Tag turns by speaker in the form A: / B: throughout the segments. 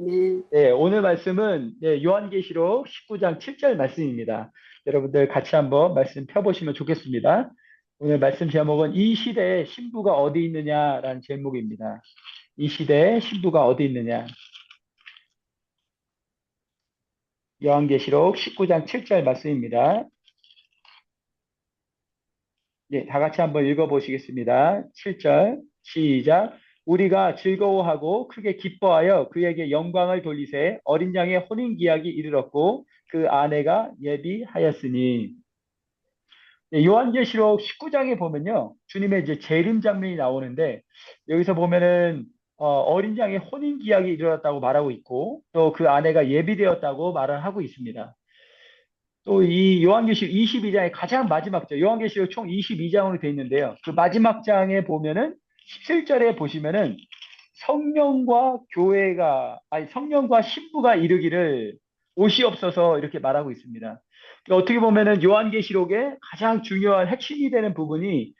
A: 네,
B: 네, 오늘 말씀은 요한계시록 19장 7절 말씀입니다. 여러분들 같이 한번 말씀 펴보시면 좋겠습니다. 오늘 말씀 제목은 이 시대에 신부가 어디 있느냐라는 제목입니다. 이 시대에 신부가 어디 있느냐. 요한계시록 19장 7절 말씀입니다. 네, 다 같이 한번 읽어보시겠습니다. 7절 시작. 우리가 즐거워하고 크게 기뻐하여 그에게 영광을 돌리세 어린 양의 혼인기약이 이르렀고 그 아내가 예비하였으니. 네, 요한계시록 19장에 보면요. 주님의 이제 재림 장면이 나오는데 여기서 보면은 어린 양의 혼인 기약이 이르렀다고 말하고 있고 또 그 아내가 예비되었다고 말을 하고 있습니다. 또 이 요한계시록 22장의 가장 마지막 장, 요한계시록 총 22장으로 되어 있는데요. 그 마지막 장에 보면은 17절에 보시면은 성령과 교회가, 아니, 성령과 신부가 이르기를 옷이 없어서 이렇게 말하고 있습니다. 그러니까 어떻게 보면은 요한계시록의 가장 중요한 핵심이 되는 부분이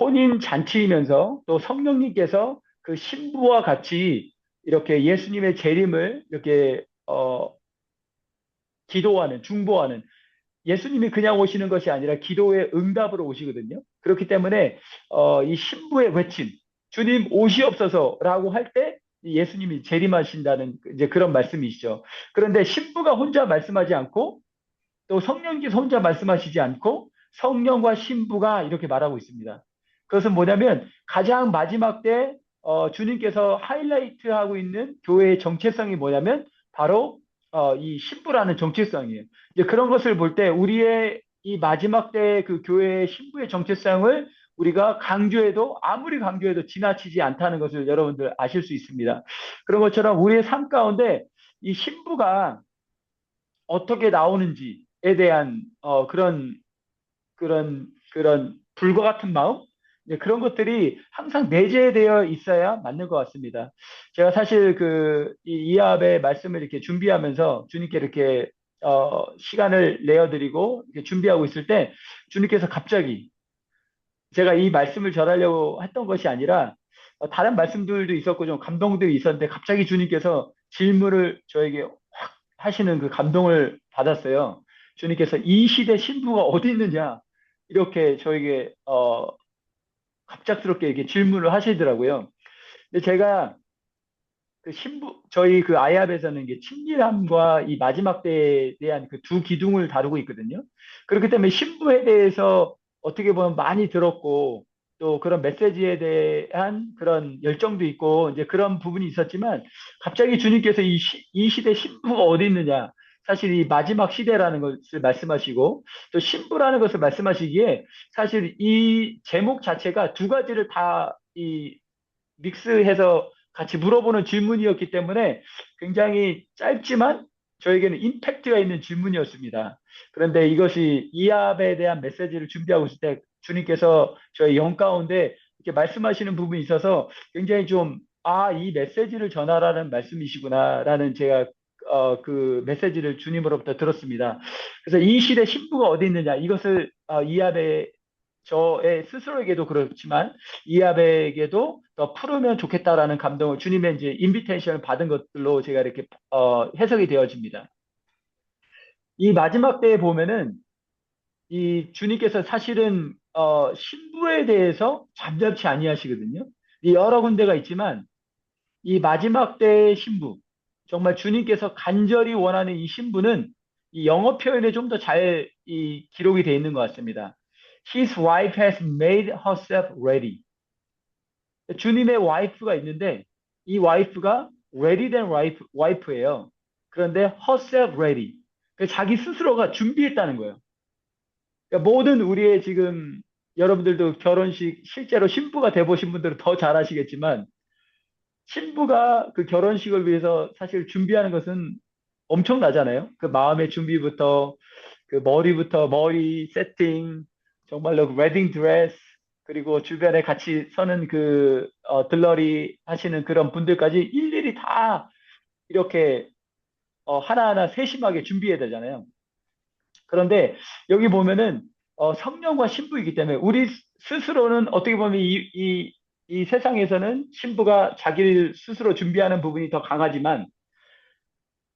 B: 혼인 잔치이면서 또 성령님께서 그 신부와 같이 이렇게 예수님의 재림을 이렇게 기도하는, 중보하는 예수님이 그냥 오시는 것이 아니라 기도의 응답으로 오시거든요. 그렇기 때문에 이 신부의 외침, 주님 옷이없어서라고 할 때 예수님이 재림하신다는 이제 그런 말씀이시죠. 그런데 신부가 혼자 말씀하지 않고 또 성령께서 혼자 말씀하시지 않고 성령과 신부가 이렇게 말하고 있습니다. 그것은 뭐냐면 가장 마지막 때 주님께서 하이라이트하고 있는 교회의 정체성이 뭐냐면 바로 이 신부라는 정체성이에요. 이제 그런 것을 볼 때 우리의 이 마지막 때 그 교회의 신부의 정체성을 우리가 강조해도 아무리 강조해도 지나치지 않다는 것을 여러분들 아실 수 있습니다. 그런 것처럼 우리의 삶 가운데 이 신부가 어떻게 나오는지에 대한 그런 불과 같은 마음, 네, 그런 것들이 항상 내재되어 있어야 맞는 것 같습니다. 제가 사실 이 이합의 말씀을 이렇게 준비하면서 주님께 이렇게 시간을 내어드리고 이렇게 준비하고 있을 때 주님께서 갑자기 제가 이 말씀을 전하려고 했던 것이 아니라 다른 말씀들도 있었고 좀 감동들이 있었는데 갑자기 주님께서 질문을 저에게 확 하시는 그 감동을 받았어요. 주님께서 이 시대 신부가 어디 있느냐 이렇게 저에게 갑작스럽게 이렇게 질문을 하시더라고요. 근데 제가 그 신부 저희 그 아이합에서는 이게 친밀함과 이 마지막 때에 대한 그 두 기둥을 다루고 있거든요. 그렇기 때문에 신부에 대해서 어떻게 보면 많이 들었고 또 그런 메시지에 대한 그런 열정도 있고 이제 그런 부분이 있었지만 갑자기 주님께서 이 시대 신부가 어디 있느냐 사실 이 마지막 시대라는 것을 말씀하시고 또 신부라는 것을 말씀하시기에 사실 이 제목 자체가 두 가지를 다 이 믹스해서 같이 물어보는 질문이었기 때문에 굉장히 짧지만 저에게는 임팩트가 있는 질문이었습니다. 그런데 이것이 이합에 대한 메시지를 준비하고 있을 때 주님께서 저의 영 가운데 이렇게 말씀하시는 부분이 있어서 굉장히 좀, 아, 이 메시지를 전하라는 말씀이시구나라는 제가 그 메시지를 주님으로부터 들었습니다. 그래서 이 시대 신부가 어디 있느냐 이것을 이합의 저의 스스로에게도 그렇지만 이합에게도 더 풀으면 좋겠다라는 감동을 주님의 이제 인비테이션을 받은 것들로 제가 이렇게 해석이 되어집니다. 이 마지막 때에 보면은 이 주님께서 사실은 신부에 대해서 잠잠치 아니하시거든요. 이 여러 군데가 있지만 이 마지막 때의 신부 정말 주님께서 간절히 원하는 이 신부는 이 영어 표현에 좀 더 잘 이 기록이 되어 있는 것 같습니다. His wife has made herself ready. 주님의 와이프가 있는데 이 와이프가 ready 된 와이프예요. 그런데 herself ready. 자기 스스로가 준비했다는 거예요. 그러니까 모든 우리의 지금 여러분들도 결혼식 실제로 신부가 돼 보신 분들은 더 잘 아시겠지만 신부가 그 결혼식을 위해서 사실 준비하는 것은 엄청나잖아요. 그 마음의 준비부터 그 머리부터 머리 세팅, 정말로 그 웨딩 드레스, 그리고 주변에 같이 서는 그 들러리 하시는 그런 분들까지 일일이 다 이렇게 하나하나 세심하게 준비해야 되잖아요. 그런데 여기 보면은 성령과 신부이기 때문에 우리 스스로는 어떻게 보면 이 세상에서는 신부가 자기를 스스로 준비하는 부분이 더 강하지만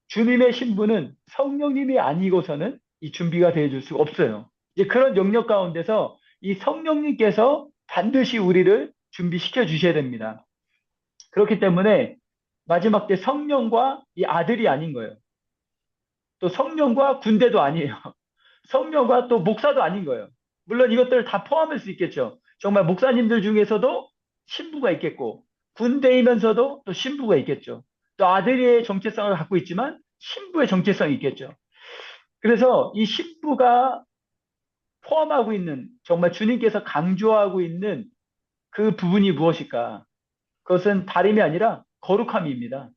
B: 주님의 신부는 성령님이 아니고서는 이 준비가 되어줄 수가 없어요. 이제 그런 영역 가운데서 이 성령님께서 반드시 우리를 준비시켜 주셔야 됩니다. 그렇기 때문에 마지막 때 성령과 이 아들이 아닌 거예요. 또 성령과 군대도 아니에요. 성령과 또 목사도 아닌 거예요. 물론 이것들을 다 포함할 수 있겠죠. 정말 목사님들 중에서도 신부가 있겠고, 군대이면서도 또 신부가 있겠죠. 또 아들의 정체성을 갖고 있지만 신부의 정체성이 있겠죠. 그래서 이 신부가 포함하고 있는, 정말 주님께서 강조하고 있는 그 부분이 무엇일까? 그것은 다름이 아니라 거룩함입니다.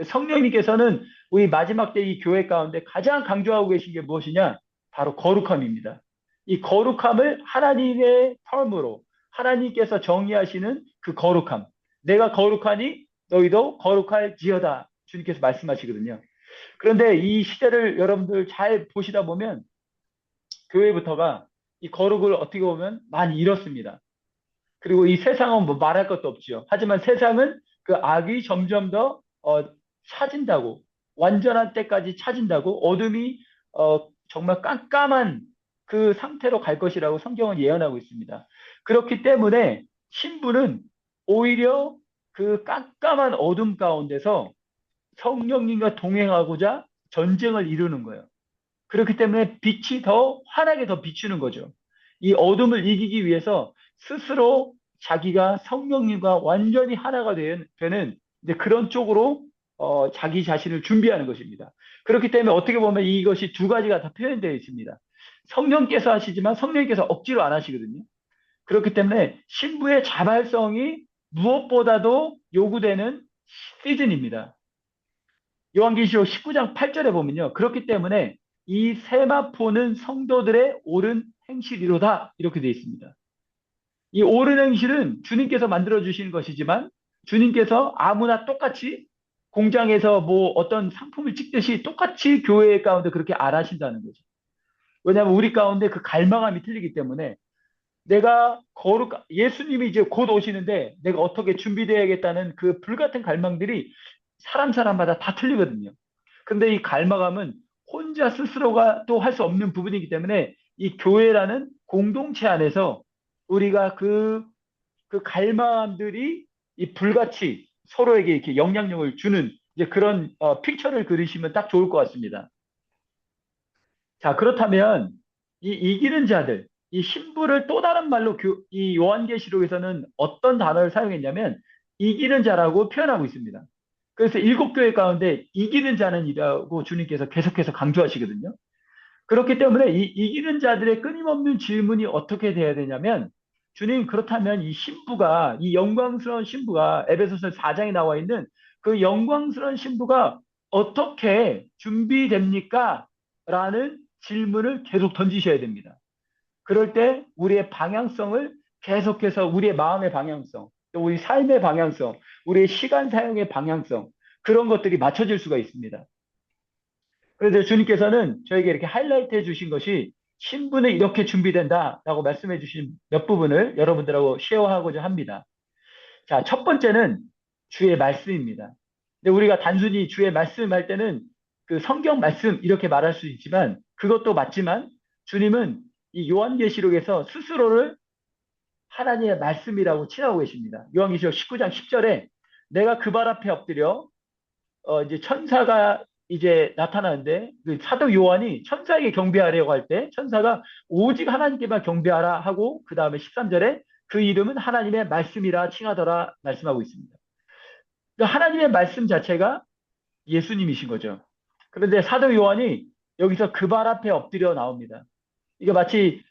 B: 성령님께서는 우리 마지막 때 이 교회 가운데 가장 강조하고 계신 게 무엇이냐? 바로 거룩함입니다. 이 거룩함을 하나님의 텀으로 하나님께서 정의하시는 그 거룩함. 내가 거룩하니 너희도 거룩할지어다. 주님께서 말씀하시거든요. 그런데 이 시대를 여러분들 잘 보시다 보면 교회부터가 이 거룩을 어떻게 보면 많이 잃었습니다. 그리고 이 세상은 뭐 말할 것도 없죠. 하지만 세상은 그 악이 점점 더 차진다고, 완전한 때까지 차진다고, 어둠이 정말 깜깜한 그 상태로 갈 것이라고 성경은 예언하고 있습니다. 그렇기 때문에 신부는 오히려 그 깜깜한 어둠 가운데서 성령님과 동행하고자 전쟁을 이루는 거예요. 그렇기 때문에 빛이 더 환하게 더 비추는 거죠. 이 어둠을 이기기 위해서 스스로 자기가 성령님과 완전히 하나가 되는 이제 그런 쪽으로 자기 자신을 준비하는 것입니다. 그렇기 때문에 어떻게 보면 이것이 두 가지가 다 표현되어 있습니다. 성령께서 하시지만 성령께서 억지로 안 하시거든요. 그렇기 때문에 신부의 자발성이 무엇보다도 요구되는 시즌입니다. 요한계시록 19장 8절에 보면요. 그렇기 때문에 이 세마포는 성도들의 옳은 행실이로다. 이렇게 되어 있습니다. 이 옳은 행실은 주님께서 만들어 주시는 것이지만 주님께서 아무나 똑같이 공장에서 뭐 어떤 상품을 찍듯이 똑같이 교회 가운데 그렇게 안 하신다는 거죠. 왜냐하면 우리 가운데 그 갈망함이 틀리기 때문에 내가 예수님이 이제 곧 오시는데 내가 어떻게 준비되어야겠다는 그 불같은 갈망들이 사람마다 다 틀리거든요. 근데 이 갈망함은 혼자 스스로가 또 할 수 없는 부분이기 때문에 이 교회라는 공동체 안에서 우리가 그 갈망함들이 이 불같이 서로에게 이렇게 영향력을 주는 이제 그런 픽처를 그리시면 딱 좋을 것 같습니다. 자, 그렇다면 이 이기는 자들, 이 신부를 또 다른 말로 이 요한계시록에서는 어떤 단어를 사용했냐면 이기는 자라고 표현하고 있습니다. 그래서 일곱 교회 가운데 이기는 자는이라고 주님께서 계속해서 강조하시거든요. 그렇기 때문에 이 이기는 자들의 끊임없는 질문이 어떻게 돼야 되냐면 주님 그렇다면 이 신부가 이 영광스러운 신부가 에베소서 4장에 나와 있는 그 영광스러운 신부가 어떻게 준비됩니까? 라는 질문을 계속 던지셔야 됩니다. 그럴 때 우리의 방향성을 계속해서 우리의 마음의 방향성, 또 우리 삶의 방향성, 우리의 시간 사용의 방향성 그런 것들이 맞춰질 수가 있습니다. 그런데 주님께서는 저에게 이렇게 하이라이트 해 주신 것이 신부는 이렇게 준비된다라고 말씀해 주신 몇 부분을 여러분들하고 쉐어하고자 합니다. 자, 첫 번째는 주의 말씀입니다. 근데 우리가 단순히 주의 말씀 할 때는 그 성경 말씀 이렇게 말할 수 있지만 그것도 맞지만 주님은 이 요한계시록에서 스스로를 하나님의 말씀이라고 칭하고 계십니다. 요한계시록 19장 10절에 내가 그 발 앞에 엎드려 이제 천사가 이제 나타나는데 그 사도 요한이 천사에게 경배하려고 할 때 천사가 오직 하나님께만 경배하라 하고 그 다음에 13절에 그 이름은 하나님의 말씀이라 칭하더라 말씀하고 있습니다. 그러니까 하나님의 말씀 자체가 예수님이신 거죠. 그런데 사도 요한이 여기서 그 발 앞에 엎드려 나옵니다. 이게 마치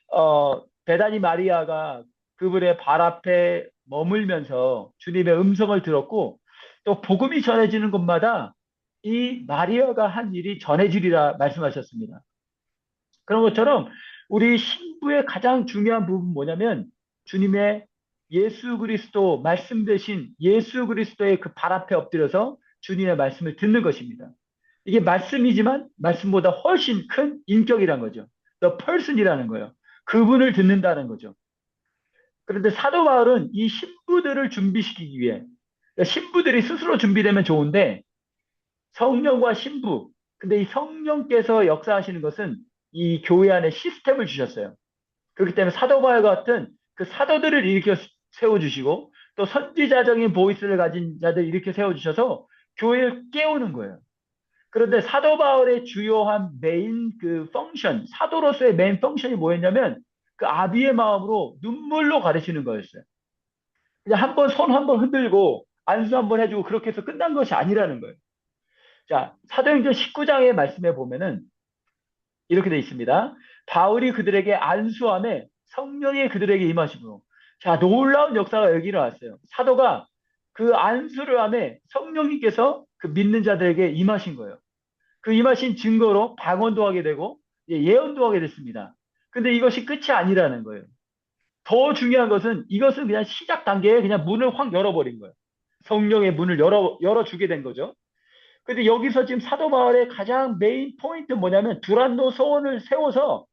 B: 베다니 마리아가 그분의 발 앞에 머물면서 주님의 음성을 들었고 또 복음이 전해지는 곳마다 이 마리아가 한 일이 전해지리라 말씀하셨습니다. 그런 것처럼 우리 신부의 가장 중요한 부분 뭐냐면 주님의 예수 그리스도 말씀 대신 예수 그리스도의 그 발 앞에 엎드려서 주님의 말씀을 듣는 것입니다. 이게 말씀이지만 말씀보다 훨씬 큰 인격이란 거죠. The person이라는 거예요. 그분을 듣는다는 거죠. 그런데 사도 바울은 이 신부들을 준비시키기 위해, 그러니까 신부들이 스스로 준비되면 좋은데 성령과 신부, 근데 이 성령께서 역사하시는 것은 이 교회 안에 시스템을 주셨어요. 그렇기 때문에 사도 바울 같은 그 사도들을 일으켜 세워주시고 또 선지자적인 보이스를 가진 자들 일으켜 세워주셔서 교회를 깨우는 거예요. 그런데 사도 바울의 주요한 메인 그 펑션, 사도로서의 메인 펑션이 뭐였냐면 그 아비의 마음으로 눈물로 가르치는 거였어요. 그냥 한 번 손 한 번 흔들고 안수 한 번 해주고 그렇게 해서 끝난 것이 아니라는 거예요. 자, 사도행전 19장의 말씀에 보면은 이렇게 되어 있습니다. 바울이 그들에게 안수함에 성령이 그들에게 임하시고, 자, 놀라운 역사가 여기 일어났어요. 사도가 그 안수를 함에 성령님께서 그 믿는 자들에게 임하신 거예요. 그 임하신 증거로 방언도 하게 되고 예언도 하게 됐습니다. 근데 이것이 끝이 아니라는 거예요. 더 중요한 것은 이것은 그냥 시작 단계에 그냥 문을 확 열어버린 거예요. 성령의 문을 열어주게 된 거죠. 근데 여기서 지금 사도 바울의 가장 메인 포인트 뭐냐면 두란노 소원을 세워서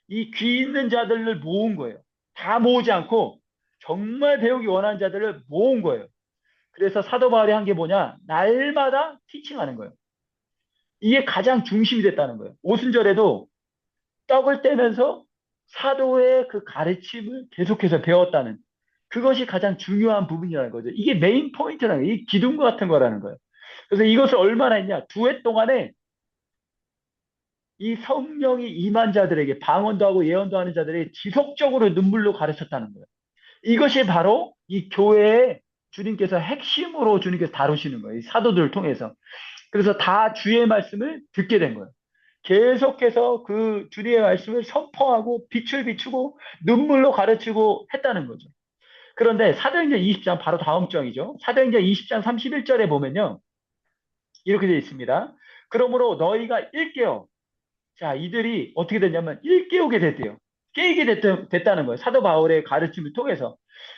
B: 이 귀 있는 자들을 모은 거예요. 다 모으지 않고 정말 배우기 원하는 자들을 모은 거예요. 그래서 사도 바울이 한 게 뭐냐? 날마다 티칭하는 거예요. 이게 가장 중심이 됐다는 거예요. 오순절에도 떡을 떼면서 사도의 그 가르침을 계속해서 배웠다는 그것이 가장 중요한 부분이라는 거죠. 이게 메인 포인트라는 거예요. 이 기둥과 같은 거라는 거예요. 그래서 이것을 얼마나 했냐? 2회 동안에 이 성령이 임한 자들에게 방언도 하고 예언도 하는 자들에게 지속적으로 눈물로 가르쳤다는 거예요. 이것이 바로 이 교회의 주님께서 핵심으로 주님께서 다루시는 거예요. 이 사도들을 통해서. 그래서 다 주의 말씀을 듣게 된 거예요. 계속해서 그 주님의 말씀을 선포하고 빛을 비추고 눈물로 가르치고 했다는 거죠. 그런데 사도행전 20장 바로 다음 장이죠. 사도행전 20장 31절에 보면요. 이렇게 되어 있습니다. 그러므로 너희가 일깨어. 자, 이들이 어떻게 됐냐면 일깨우게 됐대요. 깨이게 됐다는 거예요. 사도 바울의 가르침을 통해서.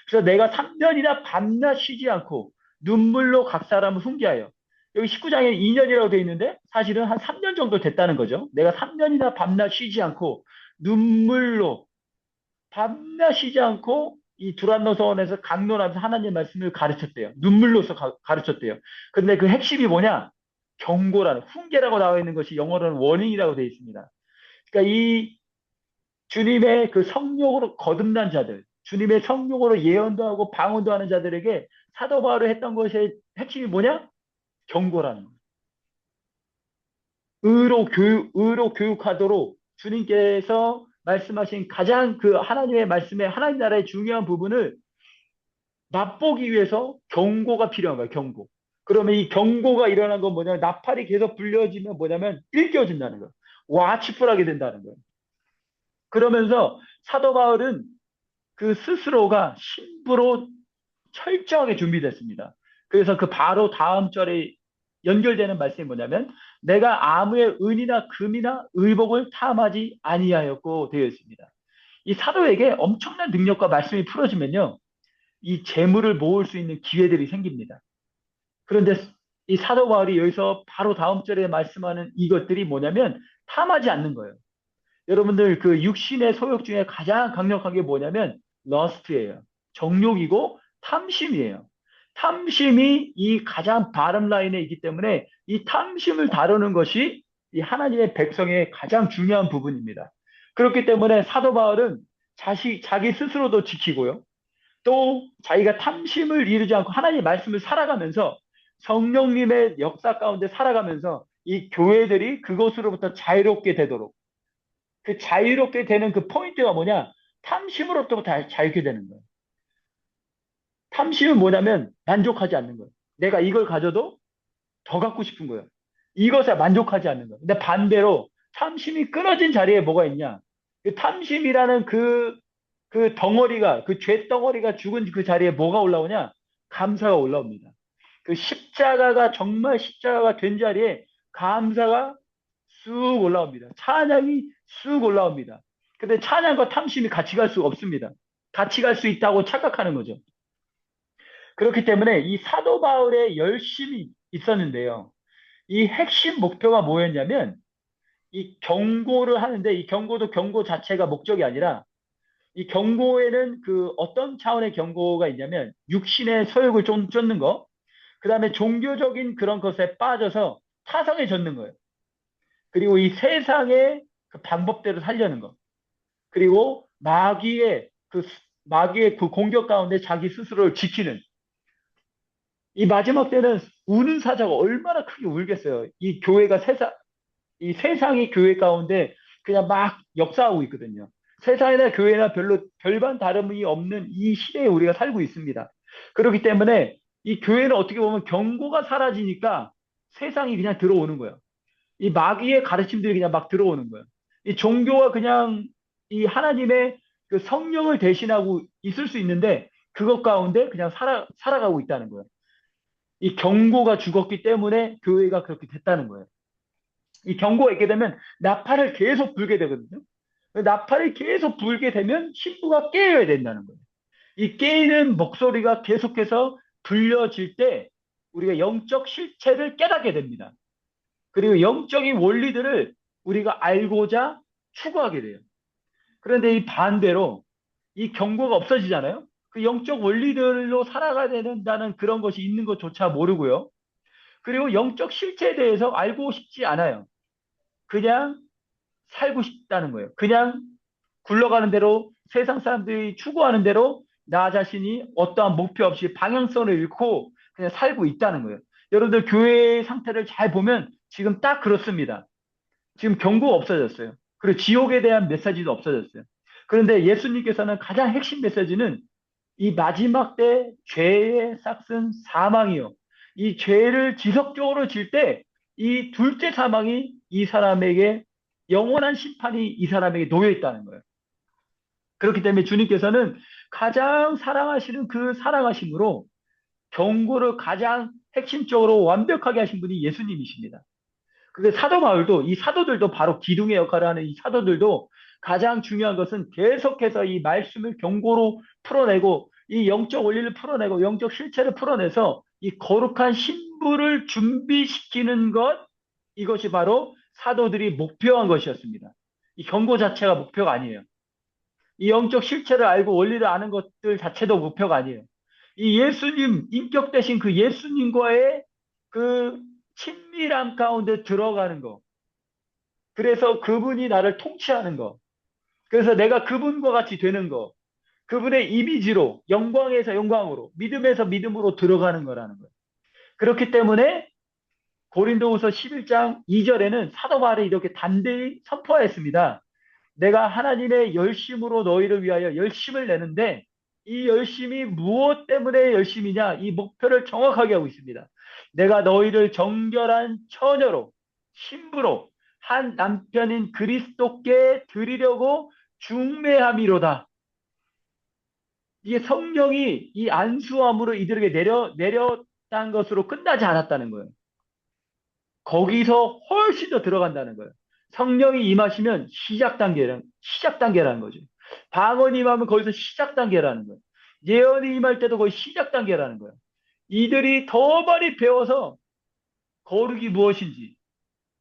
B: 그래서 내가 3년이나 밤낮 쉬지 않고 눈물로 각 사람을 훈계하여. 여기 19장에 2년이라고 되어 있는데 사실은 한 3년 정도 됐다는 거죠. 내가 3년이나 밤낮 쉬지 않고 눈물로 밤낮 쉬지 않고 이 두란노 서원에서 강론하면서 하나님의 말씀을 가르쳤대요. 눈물로서 가르쳤대요. 근데 그 핵심이 뭐냐? 경고라는 훈계라고 나와 있는 것이 영어로는 워닝이라고 되어 있습니다. 그러니까 이 주님의 그 성령으로 거듭난 자들, 주님의 성령으로 예언도 하고 방언도 하는 자들에게 사도 바울을 했던 것의 핵심이 뭐냐? 경고라는 거예요. 의로 교육하도록 주님께서 말씀하신 가장 그 하나님의 말씀에 하나님 나라의 중요한 부분을 맛보기 위해서 경고가 필요한 거예요, 경고. 그러면 이 경고가 일어난 건 뭐냐면 나팔이 계속 불려지면 뭐냐면 일깨워진다는 거예요. 와치풀하게 된다는 거예요. 그러면서 사도 바울은 그 스스로가 신부로 철저하게 준비됐습니다. 그래서 그 바로 다음 절에 연결되는 말씀이 뭐냐면 내가 아무의 은이나 금이나 의복을 탐하지 아니하였고 되어 있습니다. 이 사도에게 엄청난 능력과 말씀이 풀어지면요. 이 재물을 모을 수 있는 기회들이 생깁니다. 그런데 이 사도 바울이 여기서 바로 다음 절에 말씀하는 이것들이 뭐냐면 탐하지 않는 거예요. 여러분들 그 육신의 소욕 중에 가장 강력한 게 뭐냐면 러스트예요. 정욕이고 탐심이에요. 탐심이 이 가장 바람 라인에 있기 때문에 이 탐심을 다루는 것이 이 하나님의 백성의 가장 중요한 부분입니다. 그렇기 때문에 사도 바울은 자기 스스로도 지키고요. 또 자기가 탐심을 이루지 않고 하나님의 말씀을 살아가면서 성령님의 역사 가운데 살아가면서 이 교회들이 그것으로부터 자유롭게 되도록 그 자유롭게 되는 그 포인트가 뭐냐? 탐심으로부터 자유롭게 되는 거예요. 탐심은 뭐냐면 만족하지 않는 거예요. 내가 이걸 가져도 더 갖고 싶은 거예요. 이것에 만족하지 않는 거예요. 근데 반대로 탐심이 끊어진 자리에 뭐가 있냐? 그 탐심이라는 그 덩어리가, 그 죄 덩어리가 죽은 그 자리에 뭐가 올라오냐? 감사가 올라옵니다. 그 십자가가 정말 십자가가 된 자리에 감사가 쑥 올라옵니다. 찬양이 쑥 올라옵니다. 근데 찬양과 탐심이 같이 갈 수가 없습니다. 같이 갈 수 있다고 착각하는 거죠. 그렇기 때문에 이 사도 바울의 열심이 있었는데요. 이 핵심 목표가 뭐였냐면 이 경고를 하는데 이 경고도 경고 자체가 목적이 아니라 이 경고에는 그 어떤 차원의 경고가 있냐면 육신의 소욕을 쫓는 거, 그 다음에 종교적인 그런 것에 빠져서 타성에 젖는 거예요. 그리고 이 세상의 그 방법대로 살려는 거. 그리고 마귀의 그 공격 가운데 자기 스스로를 지키는 이 마지막 때는 우는 사자가 얼마나 크게 울겠어요. 이 세상이 교회 가운데 그냥 막 역사하고 있거든요. 세상이나 교회나 별로 별반 다름이 없는 이 시대에 우리가 살고 있습니다. 그렇기 때문에 이 교회는 어떻게 보면 경고가 사라지니까 세상이 그냥 들어오는 거예요. 이 마귀의 가르침들이 그냥 막 들어오는 거예요. 이 종교가 그냥 이 하나님의 그 성령을 대신하고 있을 수 있는데 그것 가운데 그냥 살아가고 있다는 거예요. 이 경고가 죽었기 때문에 교회가 그렇게 됐다는 거예요. 이 경고가 있게 되면 나팔을 계속 불게 되거든요. 나팔이 계속 불게 되면 신부가 깨어야 된다는 거예요. 이 깨이는 목소리가 계속해서 들려질 때 우리가 영적 실체를 깨닫게 됩니다. 그리고 영적인 원리들을 우리가 알고자 추구하게 돼요. 그런데 이 반대로 이 경고가 없어지잖아요. 그 영적 원리들로 살아가야 된다는 그런 것이 있는 것조차 모르고요. 그리고 영적 실체에 대해서 알고 싶지 않아요. 그냥 살고 싶다는 거예요. 그냥 굴러가는 대로 세상 사람들이 추구하는 대로 나 자신이 어떠한 목표 없이 방향성을 잃고 그냥 살고 있다는 거예요. 여러분들 교회의 상태를 잘 보면 지금 딱 그렇습니다. 지금 경고가 없어졌어요. 그리고 지옥에 대한 메시지도 없어졌어요. 그런데 예수님께서는 가장 핵심 메시지는 이 마지막 때 죄의 싹슨 사망이요. 이 죄를 지속적으로 질 때 이 둘째 사망이 이 사람에게 영원한 심판이 이 사람에게 놓여 있다는 거예요. 그렇기 때문에 주님께서는 가장 사랑하시는 그 사랑하심으로 경고를 가장 핵심적으로 완벽하게 하신 분이 예수님이십니다. 근데 사도 바울도 이 사도들도 바로 기둥의 역할을 하는 이 사도들도 가장 중요한 것은 계속해서 이 말씀을 경고로 풀어내고 이 영적 원리를 풀어내고 영적 실체를 풀어내서 이 거룩한 신부를 준비시키는 것 이것이 바로 사도들이 목표한 것이었습니다. 이 경고 자체가 목표가 아니에요. 이 영적 실체를 알고 원리를 아는 것들 자체도 목표가 아니에요. 이 예수님, 인격 대신 그 예수님과의 그 친밀함 가운데 들어가는 거. 그래서 그분이 나를 통치하는 거. 그래서 내가 그분과 같이 되는 거. 그분의 이미지로, 영광에서 영광으로, 믿음에서 믿음으로 들어가는 거라는 거예요. 그렇기 때문에 고린도후서 11장 2절에는 사도 바울이 이렇게 담대히 선포하였습니다. 내가 하나님의 열심으로 너희를 위하여 열심을 내는데 이 열심이 무엇 때문에 열심이냐? 이 목표를 정확하게 하고 있습니다. 내가 너희를 정결한 처녀로 신부로 한 남편인 그리스도께 드리려고 중매함이로다. 이게 성령이 이 안수함으로 이들에게 내렸다는 것으로 끝나지 않았다는 거예요. 거기서 훨씬 더 들어간다는 거예요. 성령이 임하시면 시작 단계라는 거죠. 방언이 임하면 거기서 시작 단계라는 거예요. 예언이 임할 때도 거의 시작 단계라는 거예요. 이들이 더 많이 배워서 거룩이 무엇인지,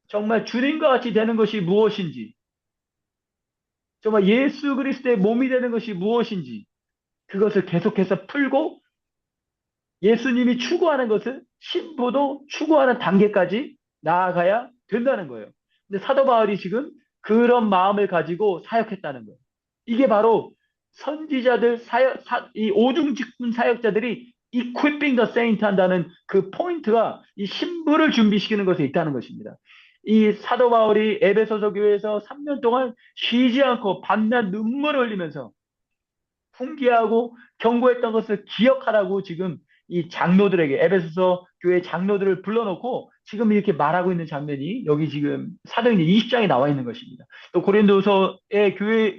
B: 정말 주님과 같이 되는 것이 무엇인지, 정말 예수 그리스도의 몸이 되는 것이 무엇인지, 그것을 계속해서 풀고 예수님이 추구하는 것을 신부도 추구하는 단계까지 나아가야 된다는 거예요. 근데 사도 바울이 지금 그런 마음을 가지고 사역했다는 거예요. 이게 바로 선지자들 이 오중직분 사역자들이 equipping the saint 한다는 그 포인트가 이 신부를 준비시키는 것에 있다는 것입니다. 이 사도 바울이 에베소서 교회에서 3년 동안 쉬지 않고 밤낮 눈물을 흘리면서 훈계하고 경고했던 것을 기억하라고 지금 이 장로들에게 에베소서 교회 장로들을 불러놓고 지금 이렇게 말하고 있는 장면이 여기 지금 사도행전 20장에 나와 있는 것입니다. 또 고린도서의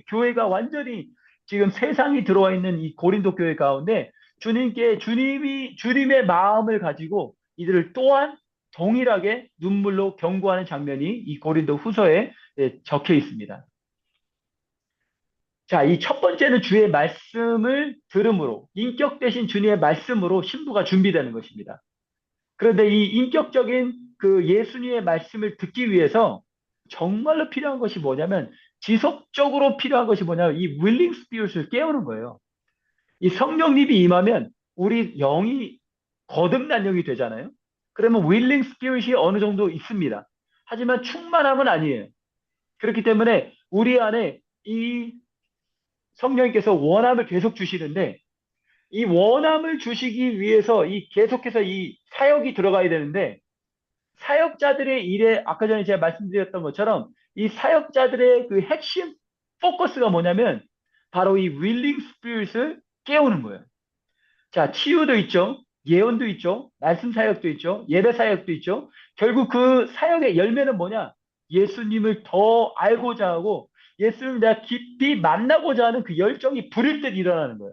B: 교회가 완전히 지금 세상이 들어와 있는 이 고린도 교회 가운데 주님의 마음을 가지고 이들을 또한 동일하게 눈물로 경고하는 장면이 이 고린도 후서에 적혀 있습니다. 자, 이 첫 번째는 주의 말씀을 들음으로, 인격 대신 주님의 말씀으로 신부가 준비되는 것입니다. 그런데 이 인격적인 그 예수님의 말씀을 듣기 위해서 정말로 필요한 것이 뭐냐면 지속적으로 필요한 것이 뭐냐면 이 willing spirit을 깨우는 거예요. 이 성령님이 임하면 우리 영이 거듭난 영이 되잖아요. 그러면 willing spirit이 어느 정도 있습니다. 하지만 충만함은 아니에요. 그렇기 때문에 우리 안에 이 성령님께서 원함을 계속 주시는데 이 원함을 주시기 위해서 이 계속해서 이 사역이 들어가야 되는데 사역자들의 일에 아까 전에 제가 말씀드렸던 것처럼 이 사역자들의 그 핵심 포커스가 뭐냐면 바로 이 willing spirit을 깨우는 거예요. 자, 치유도 있죠. 예언도 있죠. 말씀 사역도 있죠. 예배 사역도 있죠. 결국 그 사역의 열매는 뭐냐? 예수님을 더 알고자 하고 예수님을 내가 깊이 만나고자 하는 그 열정이 불일 듯 일어나는 거예요.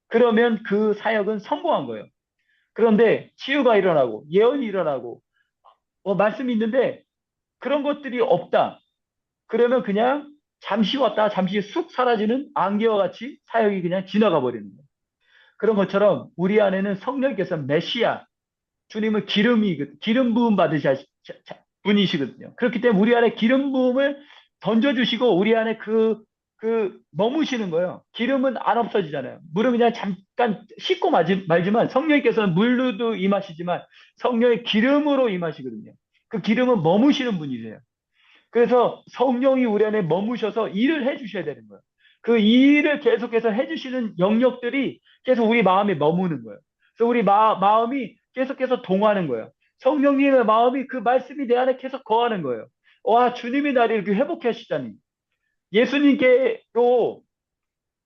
B: 그러면 그 사역은 성공한 거예요. 그런데 치유가 일어나고 예언이 일어나고 말씀이 있는데 그런 것들이 없다. 그러면 그냥 잠시 왔다 잠시 쑥 사라지는 안개와 같이 사역이 그냥 지나가 버리는 거예요. 그런 것처럼 우리 안에는 성령께서 메시아, 주님은 기름 부음 받으신 분이시거든요. 그렇기 때문에 우리 안에 기름 부음을 던져주시고 우리 안에 머무시는 거예요. 기름은 안 없어지잖아요. 물은 그냥 잠깐 씻고 말지만 성령께서는 물로도 임하시지만 성령의 기름으로 임하시거든요. 그 기름은 머무시는 분이세요. 그래서 성령이 우리 안에 머무셔서 일을 해주셔야 되는 거예요. 그 일을 계속해서 해주시는 영역들이 계속 우리 마음에 머무는 거예요. 그래서 우리 마음이 계속해서 동하는 거예요. 성령님의 마음이 그 말씀이 내 안에 계속 거하는 거예요. 와, 주님이 나를 이렇게 회복해 하시다니. 예수님께로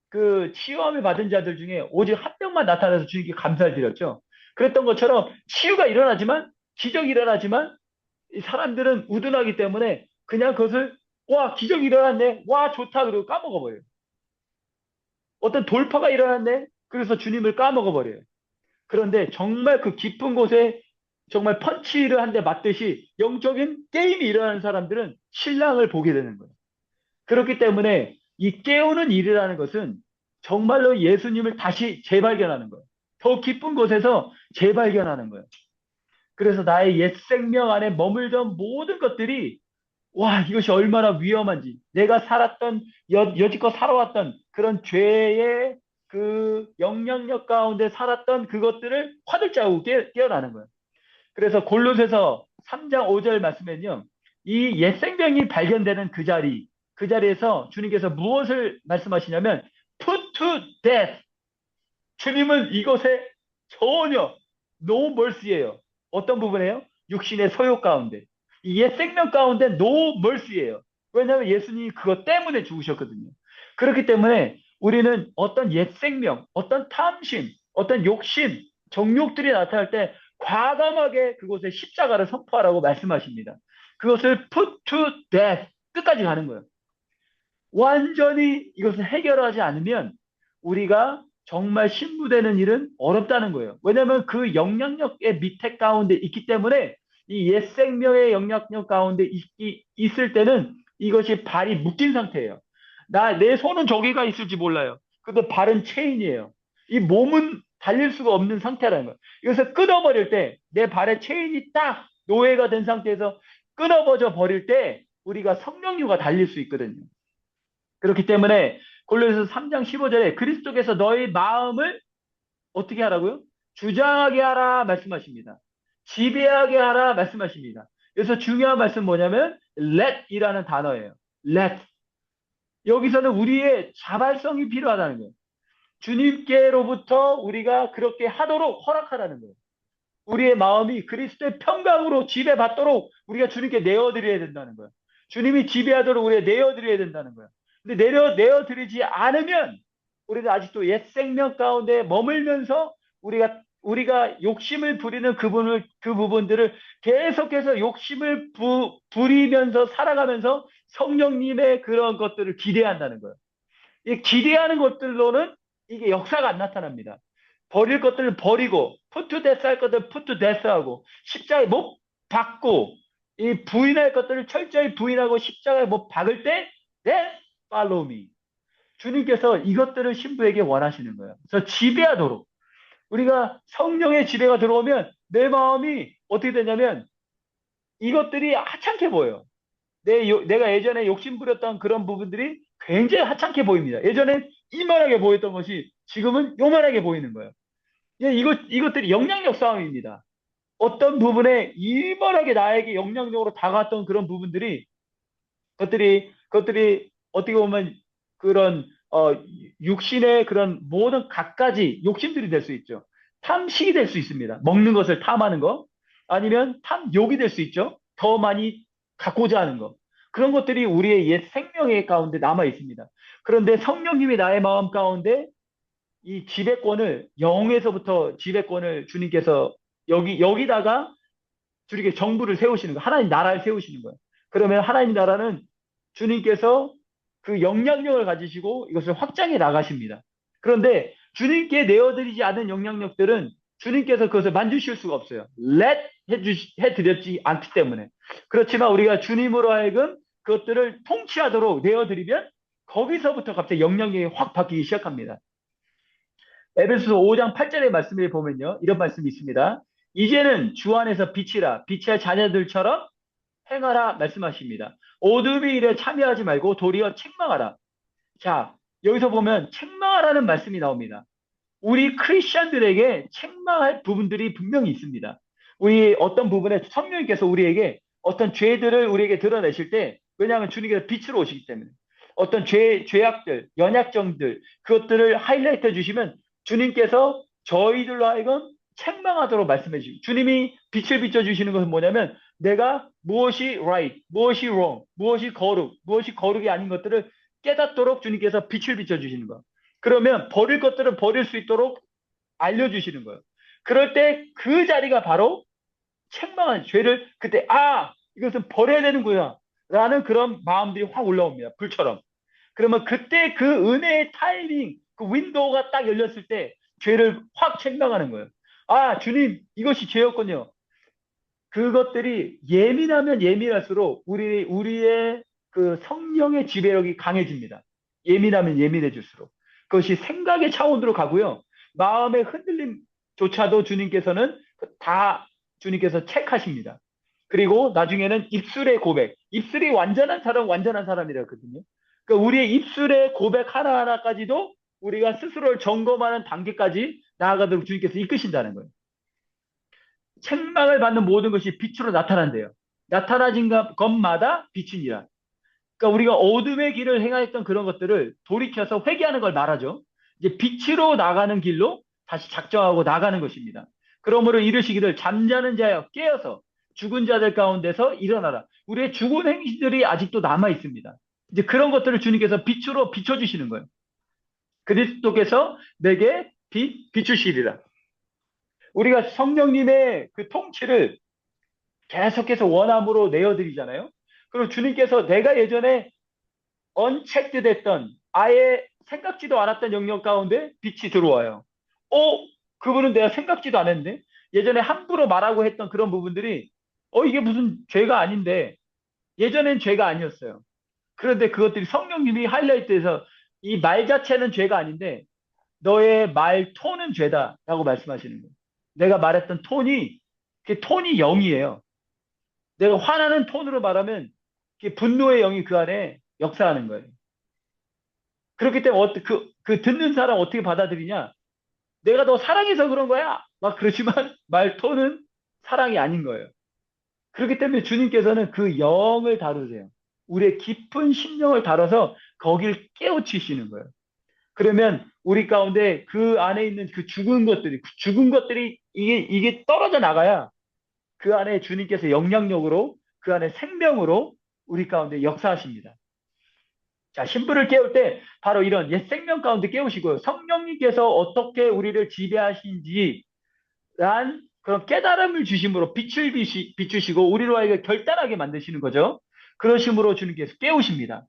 B: 그 치유함을 받은 자들 중에 오직 한 명만 나타나서 주님께 감사를 드렸죠. 그랬던 것처럼 치유가 일어나지만, 기적이 일어나지만, 이 사람들은 우둔하기 때문에 그냥 그것을 와 기적이 일어났네 와 좋다 그러고 까먹어 버려요. 어떤 돌파가 일어났네 그래서 주님을 까먹어 버려요. 그런데 정말 그 깊은 곳에 정말 펀치를 한 대 맞듯이 영적인 게임이 일어나는 사람들은 신랑을 보게 되는 거예요. 그렇기 때문에 이 깨우는 일이라는 것은 정말로 예수님을 다시 재발견하는 거예요. 더 깊은 곳에서 재발견하는 거예요. 그래서 나의 옛 생명 안에 머물던 모든 것들이 와, 이것이 얼마나 위험한지. 내가 살았던, 여지껏 살아왔던 그런 죄의 그 영향력 가운데 살았던 그것들을 화들짝 깨어나는 거예요. 그래서 골로새서 3장 5절 말씀에는요, 이 옛 생명이 발견되는 그 자리에서 주님께서 무엇을 말씀하시냐면, put to death. 주님은 이것에 전혀 no mercy예요. 어떤 부분에요? 육신의 소욕 가운데. 이 옛 생명 가운데 no mercy예요. 왜냐하면 예수님이 그것 때문에 죽으셨거든요. 그렇기 때문에 우리는 어떤 옛 생명, 어떤 탐심, 어떤 욕심, 정욕들이 나타날 때 과감하게 그곳에 십자가를 선포하라고 말씀하십니다. 그것을 put to death 끝까지 가는 거예요. 완전히 이것을 해결하지 않으면 우리가 정말 신부되는 일은 어렵다는 거예요. 왜냐하면 그 영향력의 밑에 가운데 있기 때문에 이 옛 생명의 영향력 가운데 있을 때는 이것이 발이 묶인 상태예요. 내 손은 저기가 있을지 몰라요. 근데 발은 체인이에요. 이 몸은 달릴 수가 없는 상태라는 거예요. 이것을 끊어버릴 때 내 발에 체인이 딱 노예가 된 상태에서 끊어버려 버릴 때 우리가 성령류가 달릴 수 있거든요. 그렇기 때문에 골로새서 3장 15절에 그리스도께서 너희 마음을 어떻게 하라고요? 주장하게 하라 말씀하십니다. 지배하게 하라 말씀하십니다. 그래서 중요한 말씀 뭐냐면 let이라는 단어예요. let. 여기서는 우리의 자발성이 필요하다는 거예요. 주님께로부터 우리가 그렇게 하도록 허락하라는 거예요. 우리의 마음이 그리스도의 평강으로 지배받도록 우리가 주님께 내어드려야 된다는 거예요. 주님이 지배하도록 우리가 내어드려야 된다는 거예요. 근데 내어드리지 않으면 우리는 아직도 옛 생명 가운데 머물면서 우리가 욕심을 부리는 그 부분들을 계속해서 욕심을 부리면서 살아가면서 성령님의 그런 것들을 기대한다는 거예요. 이 기대하는 것들로는 이게 역사가 안 나타납니다. 버릴 것들을 버리고 푸트데스 할 것들을 푸트데스 하고 십자가에 못 박고 이 부인할 것들을 철저히 부인하고 십자가에 못 박을 때 then follow me. 주님께서 이것들을 신부에게 원하시는 거예요. 그래서 지배하도록 우리가 성령의 지배가 들어오면 내 마음이 어떻게 되냐면 이것들이 하찮게 보여요. 내가 예전에 욕심부렸던 그런 부분들이 굉장히 하찮게 보입니다. 예전엔 이만하게 보였던 것이 지금은 요만하게 보이는 거예요. 예, 이것들이 영향력 싸움입니다. 어떤 부분에 이만하게 나에게 영향력으로 다가왔던 그런 부분들이 그것들이 어떻게 보면 그런 육신의 그런 모든 갖가지 욕심들이 될 수 있죠. 탐식이 될 수 있습니다. 먹는 것을 탐하는 거 아니면 탐욕이 될 수 있죠. 더 많이 갖고자 하는 거. 그런 것들이 우리의 옛 생명의 가운데 남아 있습니다. 그런데 성령님이 나의 마음 가운데 이 지배권을 영에서부터 지배권을 주님께서 여기다가 주님께 정부를 세우시는 거예요. 하나님 나라를 세우시는 거예요. 그러면 하나님 나라는 주님께서 그 영향력을 가지시고 이것을 확장해 나가십니다. 그런데 주님께 내어드리지 않은 영향력들은 주님께서 그것을 만주실 수가 없어요. 해드렸지 않기 때문에. 그렇지만 우리가 주님으로 하여금 그것들을 통치하도록 내어드리면 거기서부터 갑자기 영향력이 확 바뀌기 시작합니다. 에베소서 5장 8절의 말씀에 보면요. 이런 말씀이 있습니다. 이제는 주 안에서 빛이라 빛의 자녀들처럼 행하라 말씀하십니다. 어둠의 일에 참여하지 말고 도리어 책망하라. 자, 여기서 보면 책망하라는 말씀이 나옵니다. 우리 크리스천들에게 책망할 부분들이 분명히 있습니다. 우리 어떤 부분에 성령님께서 우리에게 어떤 죄들을 우리에게 드러내실 때, 왜냐하면 주님께서 빛으로 오시기 때문에 어떤 죄악들, 연약점들 그것들을 하이라이트 해주시면 주님께서 저희들로 하여금 책망하도록 말씀해 주시고, 주님이 빛을 비춰주시는 것은 뭐냐면 내가 무엇이 right, 무엇이 wrong, 무엇이 거룩, 무엇이 거룩이 아닌 것들을 깨닫도록 주님께서 빛을 비춰주시는 것. 그러면 버릴 것들은 버릴 수 있도록 알려주시는 거예요. 그럴 때 그 자리가 바로 책망한 죄를 그때 이것은 버려야 되는구나 라는 그런 마음들이 확 올라옵니다. 불처럼. 그러면 그때 그 은혜의 타이밍, 그 윈도우가 딱 열렸을 때 죄를 확 책망하는 거예요. 주님, 이것이 죄였군요. 그것들이 예민하면 예민할수록 우리의 그 성령의 지배력이 강해집니다. 예민하면 예민해질수록. 그것이 생각의 차원으로 가고요. 마음의 흔들림조차도 주님께서 체크하십니다. 그리고 나중에는 입술의 고백. 입술이 완전한 사람, 완전한 사람이라거든요. 그러니까 우리의 입술의 고백 하나하나까지도 우리가 스스로를 점검하는 단계까지 나아가도록 주님께서 이끄신다는 거예요. 책망을 받는 모든 것이 빛으로 나타난대요. 나타나진 것마다 빛이니라. 그러니까 우리가 어둠의 길을 행하였던 그런 것들을 돌이켜서 회개하는 걸 말하죠. 이제 빛으로 나가는 길로 다시 작정하고 나가는 것입니다. 그러므로 이르시기를 잠자는 자여 깨어서 죽은 자들 가운데서 일어나라. 우리의 죽은 행실들이 아직도 남아 있습니다. 이제 그런 것들을 주님께서 빛으로 비춰주시는 거예요. 그리스도께서 내게 비추시리라. 우리가 성령님의 그 통치를 계속해서 원함으로 내어드리잖아요. 그리고 주님께서 내가 예전에 언체크됐던 아예 생각지도 않았던 영역 가운데 빛이 들어와요. 그분은 내가 생각지도 않았는데 예전에 함부로 말하고 했던 그런 부분들이 이게 무슨 죄가 아닌데 예전엔 죄가 아니었어요. 그런데 그것들이 성령님이 하이라이트해서 이 말 자체는 죄가 아닌데 너의 말 톤은 죄다라고 말씀하시는 거예요. 내가 말했던 톤이 그 톤이 영이에요. 내가 화나는 톤으로 말하면 분노의 영이 그 안에 역사하는 거예요. 그렇기 때문에 그 듣는 사람 어떻게 받아들이냐? 내가 너 사랑해서 그런 거야. 막 그렇지만 말 톤은 사랑이 아닌 거예요. 그렇기 때문에 주님께서는 그 영을 다루세요. 우리의 깊은 심령을 다뤄서 거길 깨우치시는 거예요. 그러면 우리 가운데 그 안에 있는 그 죽은 것들이 이게 떨어져 나가야 그 안에 주님께서 영향력으로 그 안에 생명으로 우리 가운데 역사하십니다. 자, 신부를 깨울 때 바로 이런 옛 생명 가운데 깨우시고요. 성령님께서 어떻게 우리를 지배하신지 란 그런 깨달음을 주심으로 비추시고 우리로 하여금 결단하게 만드시는 거죠. 그러심으로 주님께서 깨우십니다.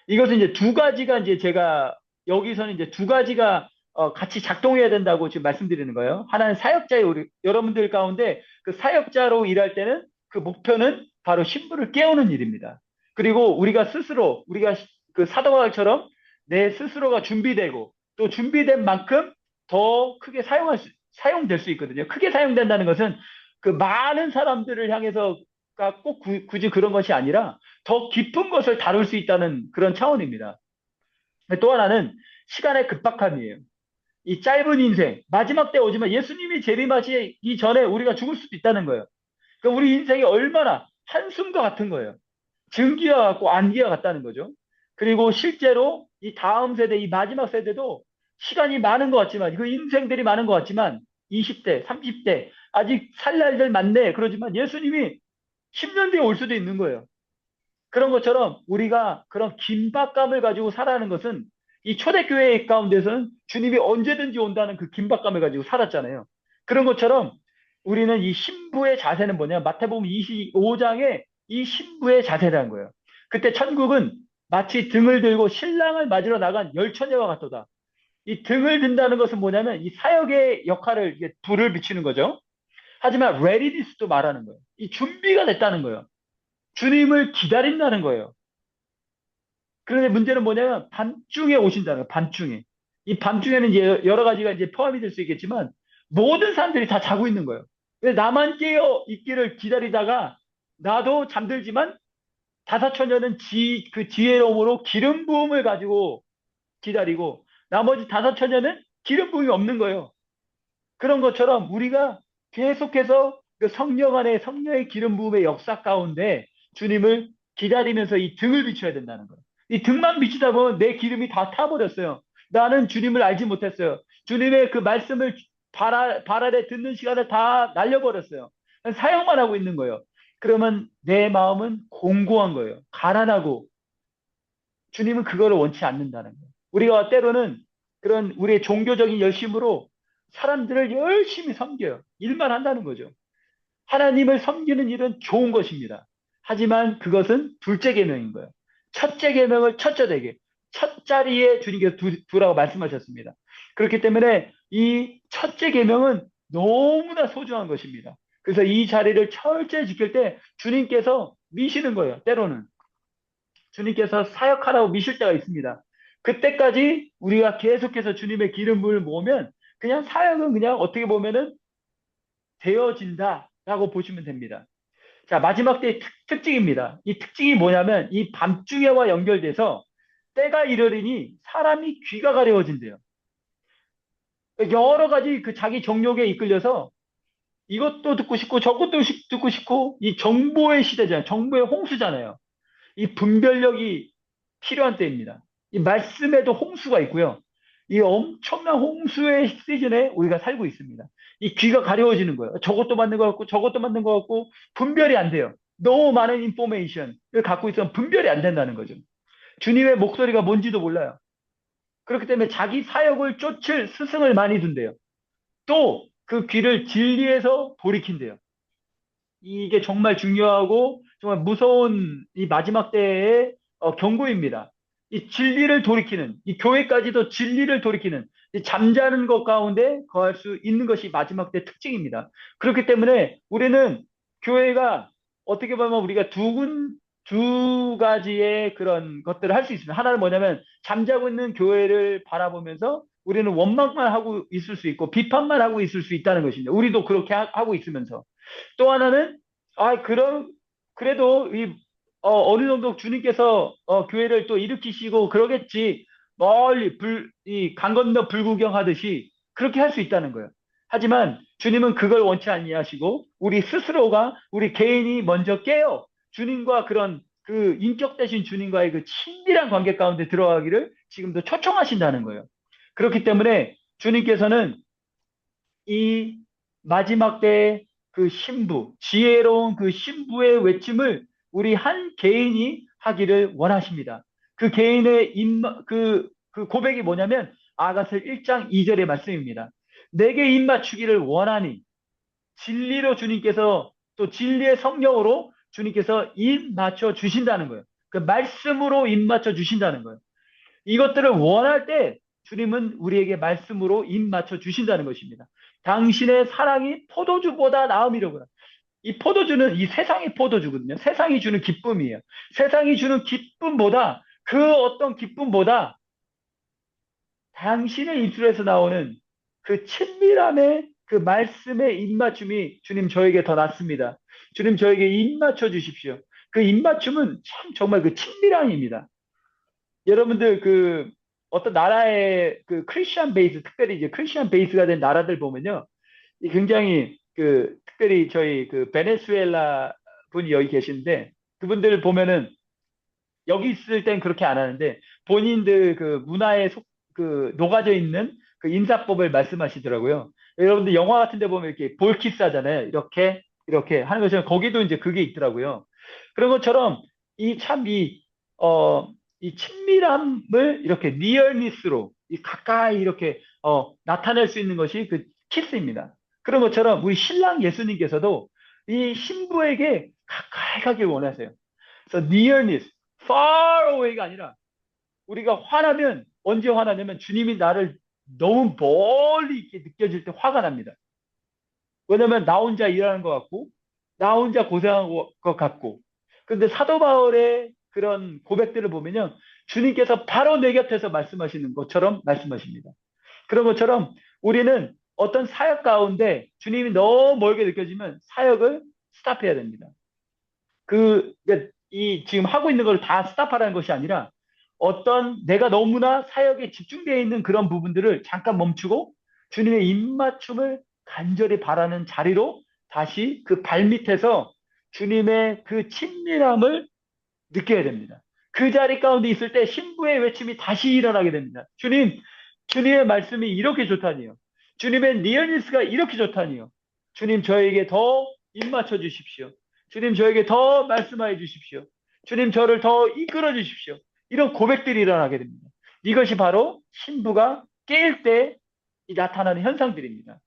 B: 이것은 이제 두 가지가 이제 제가 여기서는 이제 두 가지가 같이 작동해야 된다고 지금 말씀드리는 거예요. 하나는 사역자의 우리 여러분들 가운데 그 사역자로 일할 때는 그 목표는 바로 신부를 깨우는 일입니다. 그리고 우리가 그 사도바울처럼 내 스스로가 준비되고 또 준비된 만큼 더 크게 사용될 수 있거든요. 크게 사용된다는 것은 그 많은 사람들을 향해서 꼭 굳이 그런 것이 아니라 더 깊은 것을 다룰 수 있다는 그런 차원입니다. 또 하나는 시간의 급박함이에요. 이 짧은 인생, 마지막 때 오지만 예수님이 재림하시기 전에 우리가 죽을 수도 있다는 거예요. 그러니까 우리 인생이 얼마나 한숨과 같은 거예요. 증기와 같고 안기와 같다는 거죠. 그리고 실제로 이 다음 세대, 이 마지막 세대도 시간이 많은 것 같지만, 그 인생들이 많은 것 같지만, 20대, 30대, 아직 살 날들 많네. 그러지만 예수님이 10년 뒤에 올 수도 있는 거예요. 그런 것처럼 우리가 그런 긴박감을 가지고 살아가는 것은 이 초대교회 가운데서는 주님이 언제든지 온다는 그 긴박감을 가지고 살았잖아요. 그런 것처럼 우리는 이 신부의 자세는 뭐냐? 마태복음 25장에 이 신부의 자세라는 거예요. 그때 천국은 마치 등을 들고 신랑을 맞으러 나간 열 처녀와 같도다. 이 등을 든다는 것은 뭐냐면 이 사역의 역할을 이게 불을 비추는 거죠. 하지만 readiness도 말하는 거예요. 이 준비가 됐다는 거예요. 주님을 기다린다는 거예요. 그런데 문제는 뭐냐면 밤중에 오신다는 거예요. 밤중에. 이 밤중에는 이제 여러 가지가 이제 포함이 될 수 있겠지만 모든 사람들이 다 자고 있는 거예요. 나만 깨어 있기를 기다리다가 나도 잠들지만 다섯 처녀는 그 지혜로움으로 기름 부음을 가지고 기다리고 나머지 다섯 처녀는 기름 부음이 없는 거예요. 그런 것처럼 우리가 계속해서 그 성령 안에 성령의 기름 부음의 역사 가운데 주님을 기다리면서 이 등을 비춰야 된다는 거예요. 이 등만 비추다 보면 내 기름이 다 타버렸어요. 나는 주님을 알지 못했어요. 주님의 그 말씀을 발 아래 듣는 시간을 다 날려버렸어요. 사용만 하고 있는 거예요. 그러면 내 마음은 공고한 거예요. 가난하고 주님은 그거를 원치 않는다는 거예요. 우리가 때로는 그런 우리의 종교적인 열심으로 사람들을 열심히 섬겨요. 일만 한다는 거죠. 하나님을 섬기는 일은 좋은 것입니다. 하지만 그것은 둘째 계명인 거예요. 첫째 계명을 첫째 되게 첫 자리에 주님께서 두라고 말씀하셨습니다. 그렇기 때문에 이 첫째 계명은 너무나 소중한 것입니다. 그래서 이 자리를 철저히 지킬 때 주님께서 미시는 거예요. 때로는 주님께서 사역하라고 미실 때가 있습니다. 그때까지 우리가 계속해서 주님의 기름을 모으면 그냥 사역은 그냥 어떻게 보면은 되어진다라고 보시면 됩니다. 자, 마지막 때의 특징입니다. 이 특징이 뭐냐면 이 밤중에와 연결돼서 때가 이르리니 사람이 귀가 가려워진대요. 여러 가지 그 자기 정욕에 이끌려서 이것도 듣고 싶고 저것도 듣고 싶고 이 정보의 시대잖아요. 정보의 홍수잖아요. 이 분별력이 필요한 때입니다. 이 말씀에도 홍수가 있고요. 이 엄청난 홍수의 시즌에 우리가 살고 있습니다. 이 귀가 가려워지는 거예요. 저것도 맞는 것 같고 저것도 맞는 것 같고 분별이 안 돼요. 너무 많은 인포메이션을 갖고 있으면 분별이 안 된다는 거죠. 주님의 목소리가 뭔지도 몰라요. 그렇기 때문에 자기 사역을 쫓을 스승을 많이 둔대요. 또 그 귀를 진리에서 돌이킨대요. 이게 정말 중요하고 정말 무서운 이 마지막 때의 경고입니다. 이 진리를 돌이키는, 이 교회까지도 진리를 돌이키는, 이 잠자는 것 가운데 거할 수 있는 것이 마지막 때 특징입니다. 그렇기 때문에 우리는 교회가 어떻게 보면 우리가 두 가지의 그런 것들을 할 수 있습니다. 하나는 뭐냐면 잠자고 있는 교회를 바라보면서 우리는 원망만 하고 있을 수 있고 비판만 하고 있을 수 있다는 것입니다. 우리도 그렇게 하고 있으면서. 또 하나는 그래도 어느 정도 주님께서 교회를 또 일으키시고 그러겠지. 멀리 이 강 건너 불구경하듯이 그렇게 할 수 있다는 거예요. 하지만 주님은 그걸 원치 아니하시고 우리 스스로가 우리 개인이 먼저 깨어 주님과 그런 그 인격 대신 주님과의 그 친밀한 관계 가운데 들어가기를 지금도 초청하신다는 거예요. 그렇기 때문에 주님께서는 이 마지막 때의 그 신부, 지혜로운 그 신부의 외침을 우리 한 개인이 하기를 원하십니다. 그 개인의 그 고백이 뭐냐면 아가서 1장 2절의 말씀입니다. 내게 입맞추기를 원하니 진리로 주님께서 또 진리의 성령으로 주님께서 입맞춰 주신다는 거예요. 그 말씀으로 입맞춰 주신다는 거예요. 이것들을 원할 때 주님은 우리에게 말씀으로 입 맞춰 주신다는 것입니다. 당신의 사랑이 포도주보다 나음이로구나. 이 포도주는 이 세상의 포도주거든요. 세상이 주는 기쁨이에요. 세상이 주는 기쁨보다 그 어떤 기쁨보다 당신의 입술에서 나오는 그 친밀함의 그 말씀의 입맞춤이 주님 저에게 더 낫습니다. 주님 저에게 입 맞춰 주십시오. 그 입맞춤은 참 정말 그 친밀함입니다. 여러분들 그 어떤 나라의 그 크리스천 베이스, 특별히 이제 크리스천 베이스가 된 나라들 보면요. 이 굉장히 그 특별히 저희 그 베네수엘라 분이 여기 계신데 그분들 보면은 여기 있을 땐 그렇게 안 하는데 본인들 그 문화에 그 녹아져 있는 그 인사법을 말씀하시더라고요. 여러분들 영화 같은 데 보면 이렇게 볼키스 하잖아요. 이렇게 하는 것처럼 거기도 이제 그게 있더라고요. 그런 것처럼 이 참 이 친밀함을 이렇게 니얼니스로 이 가까이 이렇게 나타낼 수 있는 것이 그 키스입니다. 그런 것처럼 우리 신랑 예수님께서도 이 신부에게 가까이 가길 원하세요. 그래서 nearness, far away가 아니라 우리가 화나면 언제 화나냐면 주님이 나를 너무 멀리 이렇게 느껴질 때 화가 납니다. 왜냐면 나 혼자 일하는 것 같고 나 혼자 고생한 것 같고 근데 사도 바울의 그런 고백들을 보면요. 주님께서 바로 내 곁에서 말씀하시는 것처럼 말씀하십니다. 그런 것처럼 우리는 어떤 사역 가운데 주님이 너무 멀게 느껴지면 사역을 스탑해야 됩니다. 그러니까 이 지금 하고 있는 걸 다 스탑하라는 것이 아니라 어떤 내가 너무나 사역에 집중되어 있는 그런 부분들을 잠깐 멈추고 주님의 입맞춤을 간절히 바라는 자리로 다시 그 발밑에서 주님의 그 친밀함을 느껴야 됩니다. 그 자리 가운데 있을 때 신부의 외침이 다시 일어나게 됩니다. 주님, 주님의 말씀이 이렇게 좋다니요. 주님의 니어니스가 이렇게 좋다니요. 주님 저에게 더 입맞춰 주십시오. 주님 저에게 더 말씀하여 주십시오. 주님 저를 더 이끌어 주십시오. 이런 고백들이 일어나게 됩니다. 이것이 바로 신부가 깨일 때 나타나는 현상들입니다.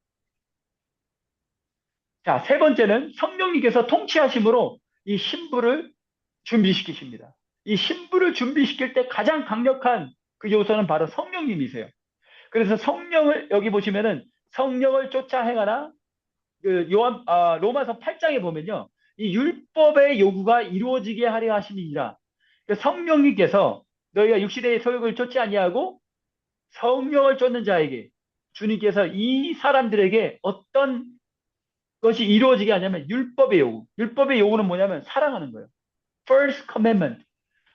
B: 자, 세 번째는 성령님께서 통치하심으로 이 신부를 준비시키십니다. 이 신부를 준비시킬 때 가장 강력한 그 요소는 바로 성령님이세요. 그래서 성령을 여기 보시면은 성령을 쫓아 행하나 그 로마서 8장에 보면요. 이 율법의 요구가 이루어지게 하려 하심이니라. 그 성령님께서 너희가 육신의 소욕을 쫓지 아니하고 성령을 쫓는 자에게 주님께서 이 사람들에게 어떤 것이 이루어지게 하냐면 율법의 요구. 율법의 요구는 뭐냐면 사랑하는 거예요. First commandment.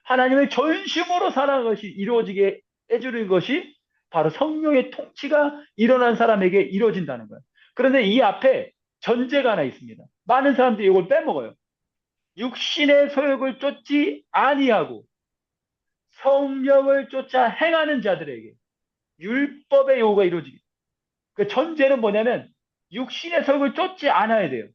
B: 하나님을 전심으로 사랑하는 것이 이루어지게 해주는 것이 바로 성령의 통치가 일어난 사람에게 이루어진다는 거예요. 그런데 이 앞에 전제가 하나 있습니다. 많은 사람들이 이걸 빼먹어요. 육신의 소욕을 쫓지 아니하고 성령을 쫓아 행하는 자들에게 율법의 요구가 이루어지기. 그 전제는 뭐냐면 육신의 소욕을 쫓지 않아야 돼요.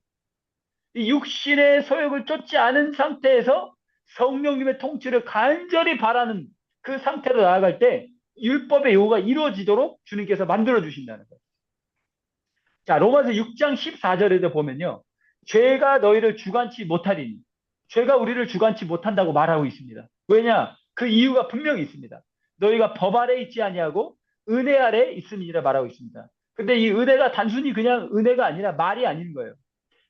B: 이 육신의 소욕을 쫓지 않은 상태에서 성령님의 통치를 간절히 바라는 그 상태로 나아갈 때 율법의 요구가 이루어지도록 주님께서 만들어 주신다는 거예요. 자, 로마서 6장 14절에도 보면요. 죄가 너희를 주관치 못하리니 죄가 우리를 주관치 못한다고 말하고 있습니다. 왜냐? 그 이유가 분명히 있습니다. 너희가 법 아래 있지 아니하고 은혜 아래 있음이라 말하고 있습니다. 근데 이 은혜가 단순히 그냥 은혜가 아니라 말이 아닌 거예요.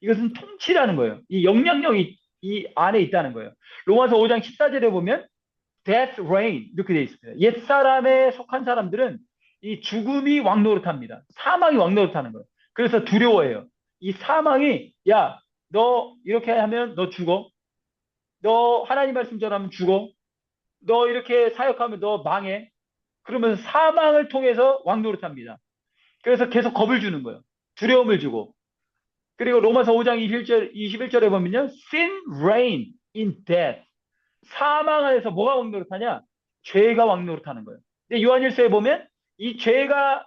B: 이것은 통치라는 거예요. 이 영향력이 이 안에 있다는 거예요. 로마서 5장 14절에 보면 death reign 이렇게 되어 있습니다. 옛사람에 속한 사람들은 이 죽음이 왕노릇합니다. 사망이 왕노릇하는 거예요. 그래서 두려워해요. 이 사망이 야, 너 이렇게 하면 너 죽어. 너 하나님 말씀 전하면 죽어. 너 이렇게 사역하면 너 망해. 그러면 사망을 통해서 왕노릇합니다. 그래서 계속 겁을 주는 거예요. 두려움을 주고. 그리고 로마서 5장 21절에 보면요. Sin reign in death. 사망 안에서 뭐가 왕노릇하냐? 죄가 왕노릇하는 거예요. 근데 요한일서에 보면 이 죄가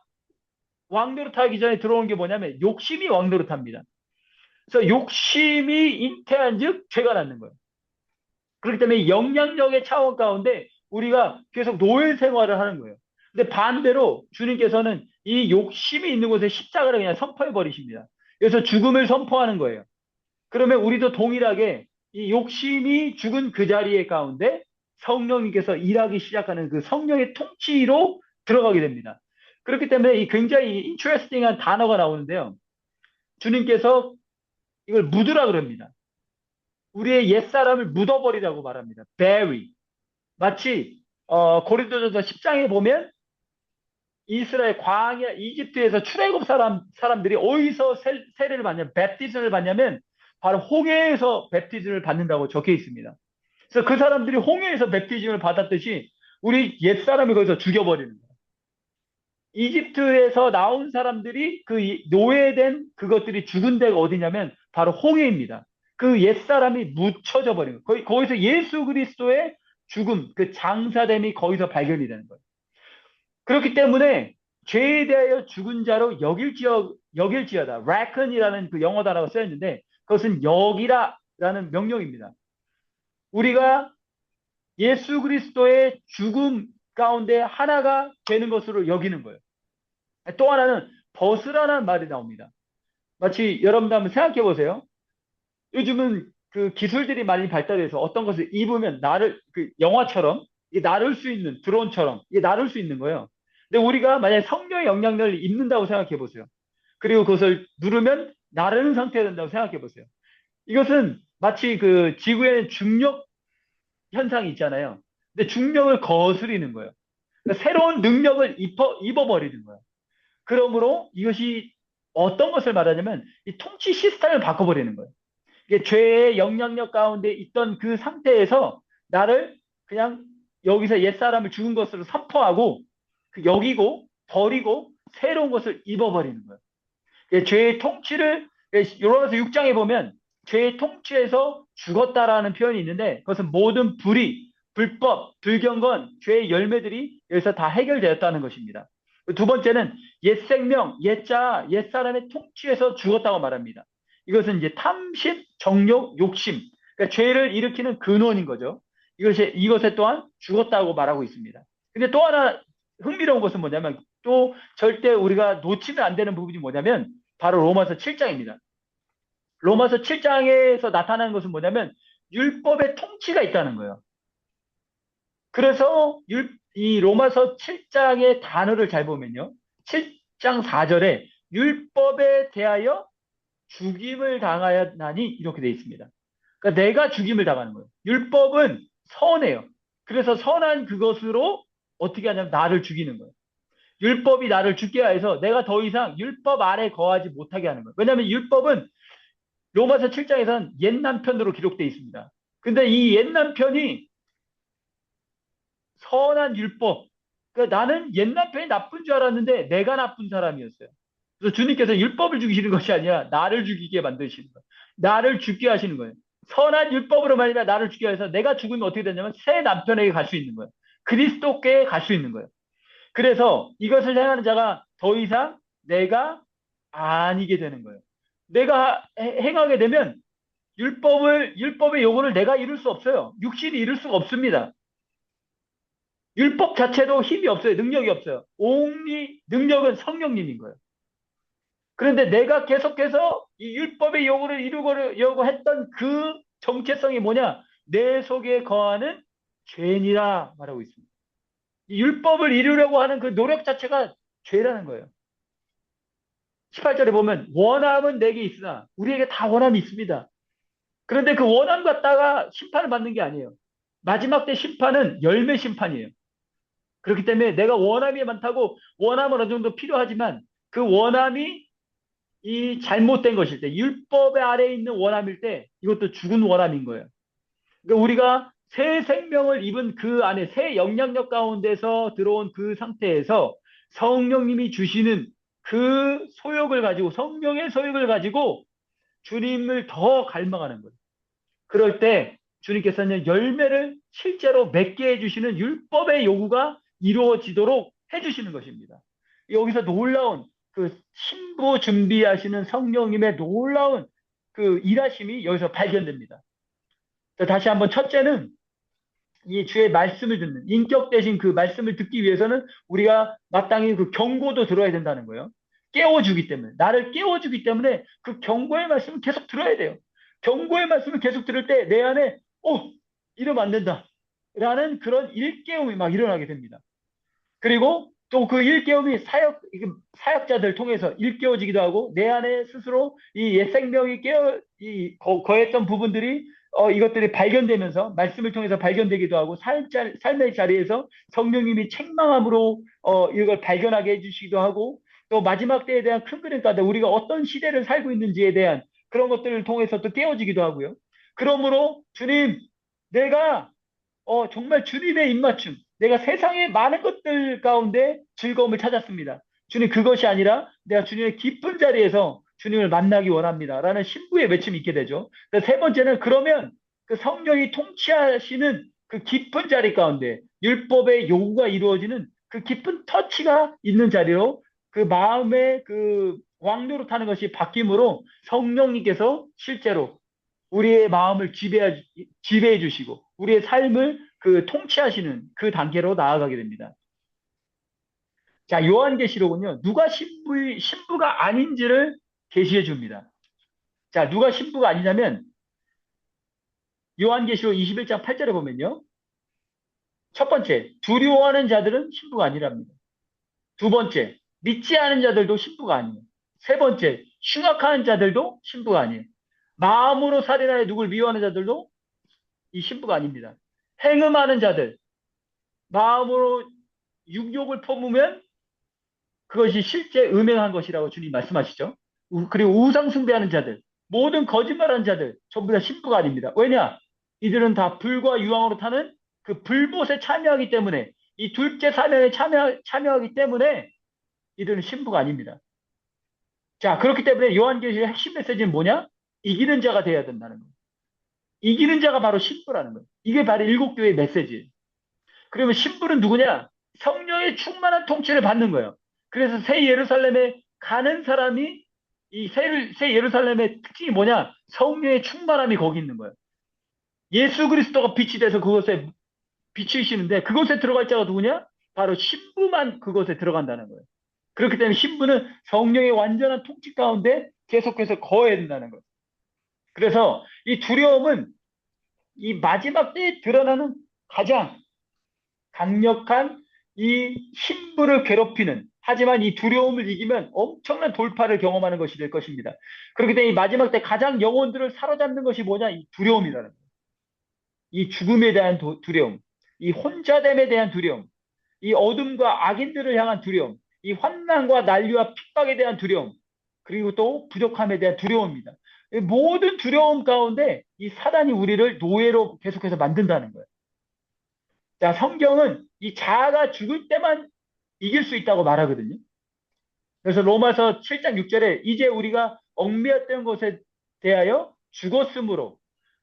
B: 왕노릇하기 전에 들어오는 게 뭐냐면 욕심이 왕노릇합니다. 그래서 욕심이 잉태한 즉 죄가 낳는 거예요. 그렇기 때문에 영향력의 차원 가운데 우리가 계속 노예 생활을 하는 거예요. 근데 반대로 주님께서는 이 욕심이 있는 곳에 십자가를 그냥 선포해 버리십니다. 그래서 죽음을 선포하는 거예요. 그러면 우리도 동일하게 이 욕심이 죽은 그 자리에 가운데 성령님께서 일하기 시작하는 그 성령의 통치로 들어가게 됩니다. 그렇기 때문에 이 굉장히 인트레스팅한 단어가 나오는데요. 주님께서 이걸 묻으라 그럽니다. 우리의 옛사람을 묻어버리라고 말합니다. bury. 마치 고린도전서 10장에 보면 이스라엘 광야 이집트에서 출애굽 사람들이 어디서 세례를 받냐면 베티즘을 받냐면 바로 홍해에서 베프티즘을 받는다고 적혀 있습니다. 그래서 그 사람들이 홍해에서 베프티즘을 받았듯이 우리 옛사람을 거기서 죽여버리는 거예요. 이집트에서 나온 사람들이 그 노예된 그것들이 죽은 데가 어디냐면 바로 홍해입니다. 그 옛사람이 묻혀져 버린 거예요. 거기서 예수 그리스도의 죽음, 그 장사됨이 거기서 발견이 되는 거예요. 그렇기 때문에 죄에 대하여 죽은 자로 여길지어다. reckon이라는 그 영어 단어가 쓰여 있는데 그것은 여기라라는 명령입니다. 우리가 예수 그리스도의 죽음 가운데 하나가 되는 것으로 여기는 거예요. 또 하나는 벗으라는 말이 나옵니다. 마치 여러분도 한번 생각해 보세요. 요즘은 그 기술들이 많이 발달해서 어떤 것을 입으면 그 영화처럼 이게 나를 수 있는 드론처럼 이게 나를 수 있는 거예요. 근데 우리가 만약에 성령의 영향력을 입는다고 생각해 보세요. 그리고 그것을 누르면 나르는 상태가 된다고 생각해 보세요. 이것은 마치 그 지구에는 중력 현상이 있잖아요. 근데 중력을 거스리는 거예요. 그러니까 새로운 능력을 입어버리는 거예요. 그러므로 이것이 어떤 것을 말하냐면 이 통치 시스템을 바꿔버리는 거예요. 이게 죄의 영향력 가운데 있던 그 상태에서 나를 그냥 여기서 옛사람을 죽은 것으로 선포하고 그 여기고 버리고 새로운 것을 입어버리는 거예요. 죄의 통치를 요로서 6장에 보면 죄의 통치에서 죽었다라는 표현이 있는데 그것은 모든 불의, 불법, 불경건, 죄의 열매들이 여기서 다 해결되었다는 것입니다. 두 번째는 옛 생명, 옛자, 옛사람의 통치에서 죽었다고 말합니다. 이것은 이제 탐심, 정욕, 욕심, 그러니까 죄를 일으키는 근원인 거죠. 이것에 또한 죽었다고 말하고 있습니다. 근데 또 하나 흥미로운 것은 뭐냐면 또 절대 우리가 놓치면 안 되는 부분이 뭐냐면 바로 로마서 7장입니다. 로마서 7장에서 나타나는 것은 뭐냐면 율법의 통치가 있다는 거예요. 그래서 이 로마서 7장의 단어를 잘 보면요. 7장 4절에 율법에 대하여 죽임을 당하였나니 이렇게 되어 있습니다. 그러니까 내가 죽임을 당하는 거예요. 율법은 선해요. 그래서 선한 그것으로 어떻게 하냐면 나를 죽이는 거예요. 율법이 나를 죽게 해서 내가 더 이상 율법 아래 거하지 못하게 하는 거예요. 왜냐하면 율법은 로마서 7장에서는 옛 남편으로 기록되어 있습니다. 근데 이 옛 남편이 선한 율법, 그러니까 나는 옛 남편이 나쁜 줄 알았는데 내가 나쁜 사람이었어요. 그래서 주님께서 율법을 죽이시는 것이 아니라 나를 죽이게 만드시는 거예요. 나를 죽게 하시는 거예요. 선한 율법으로 말미암아 나를 죽게 해서 내가 죽으면 어떻게 되냐면 새 남편에게 갈 수 있는 거예요. 그리스도께 갈 수 있는 거예요. 그래서 이것을 행하는 자가 더 이상 내가 아니게 되는 거예요. 내가 행하게 되면 율법의 요구를 내가 이룰 수 없어요. 육신이 이룰 수가 없습니다. 율법 자체도 힘이 없어요. 능력이 없어요. 옹리 능력은 성령님인 거예요. 그런데 내가 계속해서 이 율법의 요구를 이루려고 했던 그 정체성이 뭐냐? 내 속에 거하는 죄니라 말하고 있습니다. 이 율법을 이루려고 하는 그 노력 자체가 죄라는 거예요. 18절에 보면 원함은 내게 있으나 우리에게 다 원함이 있습니다. 그런데 그 원함 갖다가 심판을 받는 게 아니에요. 마지막 때 심판은 열매 심판이에요. 그렇기 때문에 내가 원함이 많다고 원함은 어느 정도 필요하지만 그 원함이 이 잘못된 것일 때, 율법의 아래에 있는 원함일 때 이것도 죽은 원함인 거예요. 그러니까 우리가 새 생명을 입은 그 안에 새 영향력 가운데서 들어온 그 상태에서 성령님이 주시는 그 소욕을 가지고 성령의 소욕을 가지고 주님을 더 갈망하는 거예요. 그럴 때 주님께서는 열매를 실제로 맺게 해주시는 율법의 요구가 이루어지도록 해주시는 것입니다. 여기서 놀라운 그 신부 준비하시는 성령님의 놀라운 그 일하심이 여기서 발견됩니다. 다시 한번 첫째는 이 주의 말씀을 듣는 인격 대신 그 말씀을 듣기 위해서는 우리가 마땅히 그 경고도 들어야 된다는 거예요. 깨워주기 때문에 나를 깨워주기 때문에 그 경고의 말씀을 계속 들어야 돼요. 경고의 말씀을 계속 들을 때 내 안에 이러면 안 된다 라는 그런 일깨움이 막 일어나게 됩니다. 그리고 또 그 일깨움이 사역자들 통해서 일깨워지기도 하고 내 안에 스스로 이 옛 생명이 거했던 부분들이 이것들이 발견되면서 말씀을 통해서 발견되기도 하고 삶의 자리에서 성령님이 책망함으로 이걸 발견하게 해주시기도 하고 또 마지막 때에 대한 큰 그림 가운데 우리가 어떤 시대를 살고 있는지에 대한 그런 것들을 통해서 또 깨어지기도 하고요. 그러므로 주님, 내가 정말 주님의 입맞춤, 내가 세상의 많은 것들 가운데 즐거움을 찾았습니다. 주님, 그것이 아니라 내가 주님의 깊은 자리에서 주님을 만나기 원합니다. 라는 신부의 외침이 있게 되죠. 세 번째는 그러면 그 성령이 통치하시는 그 깊은 자리 가운데 율법의 요구가 이루어지는 그 깊은 터치가 있는 자리로 그 마음의 그 왕노로 타는 것이 바뀜으로 성령님께서 실제로 우리의 마음을 지배해 주시고 우리의 삶을 그 통치하시는 그 단계로 나아가게 됩니다. 자, 요한계시록은요, 누가 신부가 아닌지를 계시해 줍니다. 자, 누가 신부가 아니냐면 요한계시록 21장 8절에 보면요. 첫 번째, 두려워하는 자들은 신부가 아니랍니다. 두 번째, 믿지 않은 자들도 신부가 아니에요. 세 번째, 흉악하는 자들도 신부가 아니에요. 마음으로 살인하여 누굴 미워하는 자들도 이 신부가 아닙니다. 행음하는 자들, 마음으로 육욕을 퍼부으면 그것이 실제 음행한 것이라고 주님 말씀하시죠. 그리고 우상 숭배하는 자들, 모든 거짓말하는 자들, 전부 다 신부가 아닙니다. 왜냐? 이들은 다 불과 유황으로 타는 그 불못에 참여하기 때문에 이 둘째 사명에 참여하기 때문에 이들은 신부가 아닙니다. 자, 그렇기 때문에 요한계시의 핵심 메시지는 뭐냐? 이기는 자가 되어야 된다는 거예요. 이기는 자가 바로 신부라는 거예요. 이게 바로 일곱 교회의 메시지예요. 그러면 신부는 누구냐? 성령의 충만한 통치를 받는 거예요. 그래서 새 예루살렘에 가는 사람이 새 예루살렘의 특징이 뭐냐? 성령의 충만함이 거기 있는 거예요. 예수 그리스도가 빛이 돼서 그것에 비추시는데 그곳에 들어갈 자가 누구냐? 바로 신부만 그곳에 들어간다는 거예요. 그렇기 때문에 신부는 성령의 완전한 통치 가운데 계속해서 거해야 된다는 거예요. 그래서 이 두려움은 이 마지막 때에 드러나는 가장 강력한 이 신부를 괴롭히는 하지만 이 두려움을 이기면 엄청난 돌파를 경험하는 것이 될 것입니다. 그렇기 때문에 이 마지막 때 가장 영혼들을 사로잡는 것이 뭐냐? 이 두려움이라는 거예요. 이 죽음에 대한 두려움, 이 혼자됨에 대한 두려움, 이 어둠과 악인들을 향한 두려움, 이 환난과 난리와 핍박에 대한 두려움, 그리고 또 부족함에 대한 두려움입니다. 이 모든 두려움 가운데 이 사단이 우리를 노예로 계속해서 만든다는 거예요. 자, 성경은 이 자아가 죽을 때만 이길 수 있다고 말하거든요. 그래서 로마서 7장 6절에 이제 우리가 얽매였던 것에 대하여 죽었으므로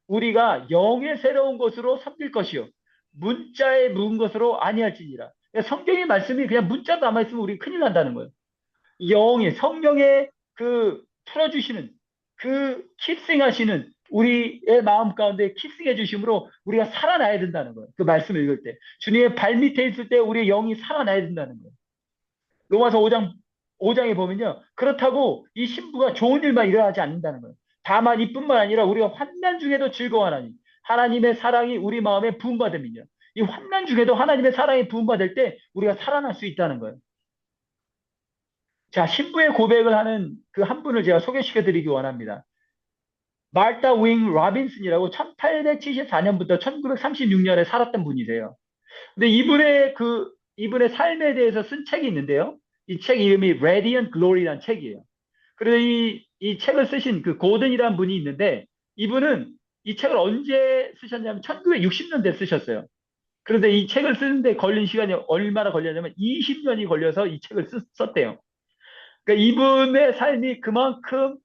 B: 우리가 영의 새로운 것으로 섬길 것이요 문자에 묵은 것으로 아니할지니라. 성경의 말씀이 그냥 문자 남아있으면 우리 큰일 난다는 거예요. 영의 성령의 그 풀어주시는 그 키싱하시는 우리의 마음 가운데 키싱해 주심으로 우리가 살아나야 된다는 거예요. 그 말씀을 읽을 때 주님의 발밑에 있을 때 우리의 영이 살아나야 된다는 거예요. 로마서 5장에 보면요. 그렇다고 이 신부가 좋은 일만 일어나지 않는다는 거예요. 다만 이뿐만 아니라 우리가 환난 중에도 즐거워하나니 하나님의 사랑이 우리 마음에 부음받음이냐. 이 환난 중에도 하나님의 사랑이 부음받을 때 우리가 살아날 수 있다는 거예요. 자, 신부의 고백을 하는 그 한 분을 제가 소개시켜 드리기 원합니다. 말타 윙 라빈슨이라고 1874년부터 1936년에 살았던 분이세요. 근데 이분의 삶에 대해서 쓴 책이 있는데요. 이 책 이름이 Radiant Glory라는 책이에요. 그래서 이 책을 쓰신 그 고든이라는 분이 있는데 이분은 이 책을 언제 쓰셨냐면 1960년대에 쓰셨어요. 그런데 이 책을 쓰는데 걸린 시간이 얼마나 걸렸냐면 20년이 걸려서 이 책을 썼대요. 그러니까 이분의 삶이 그만큼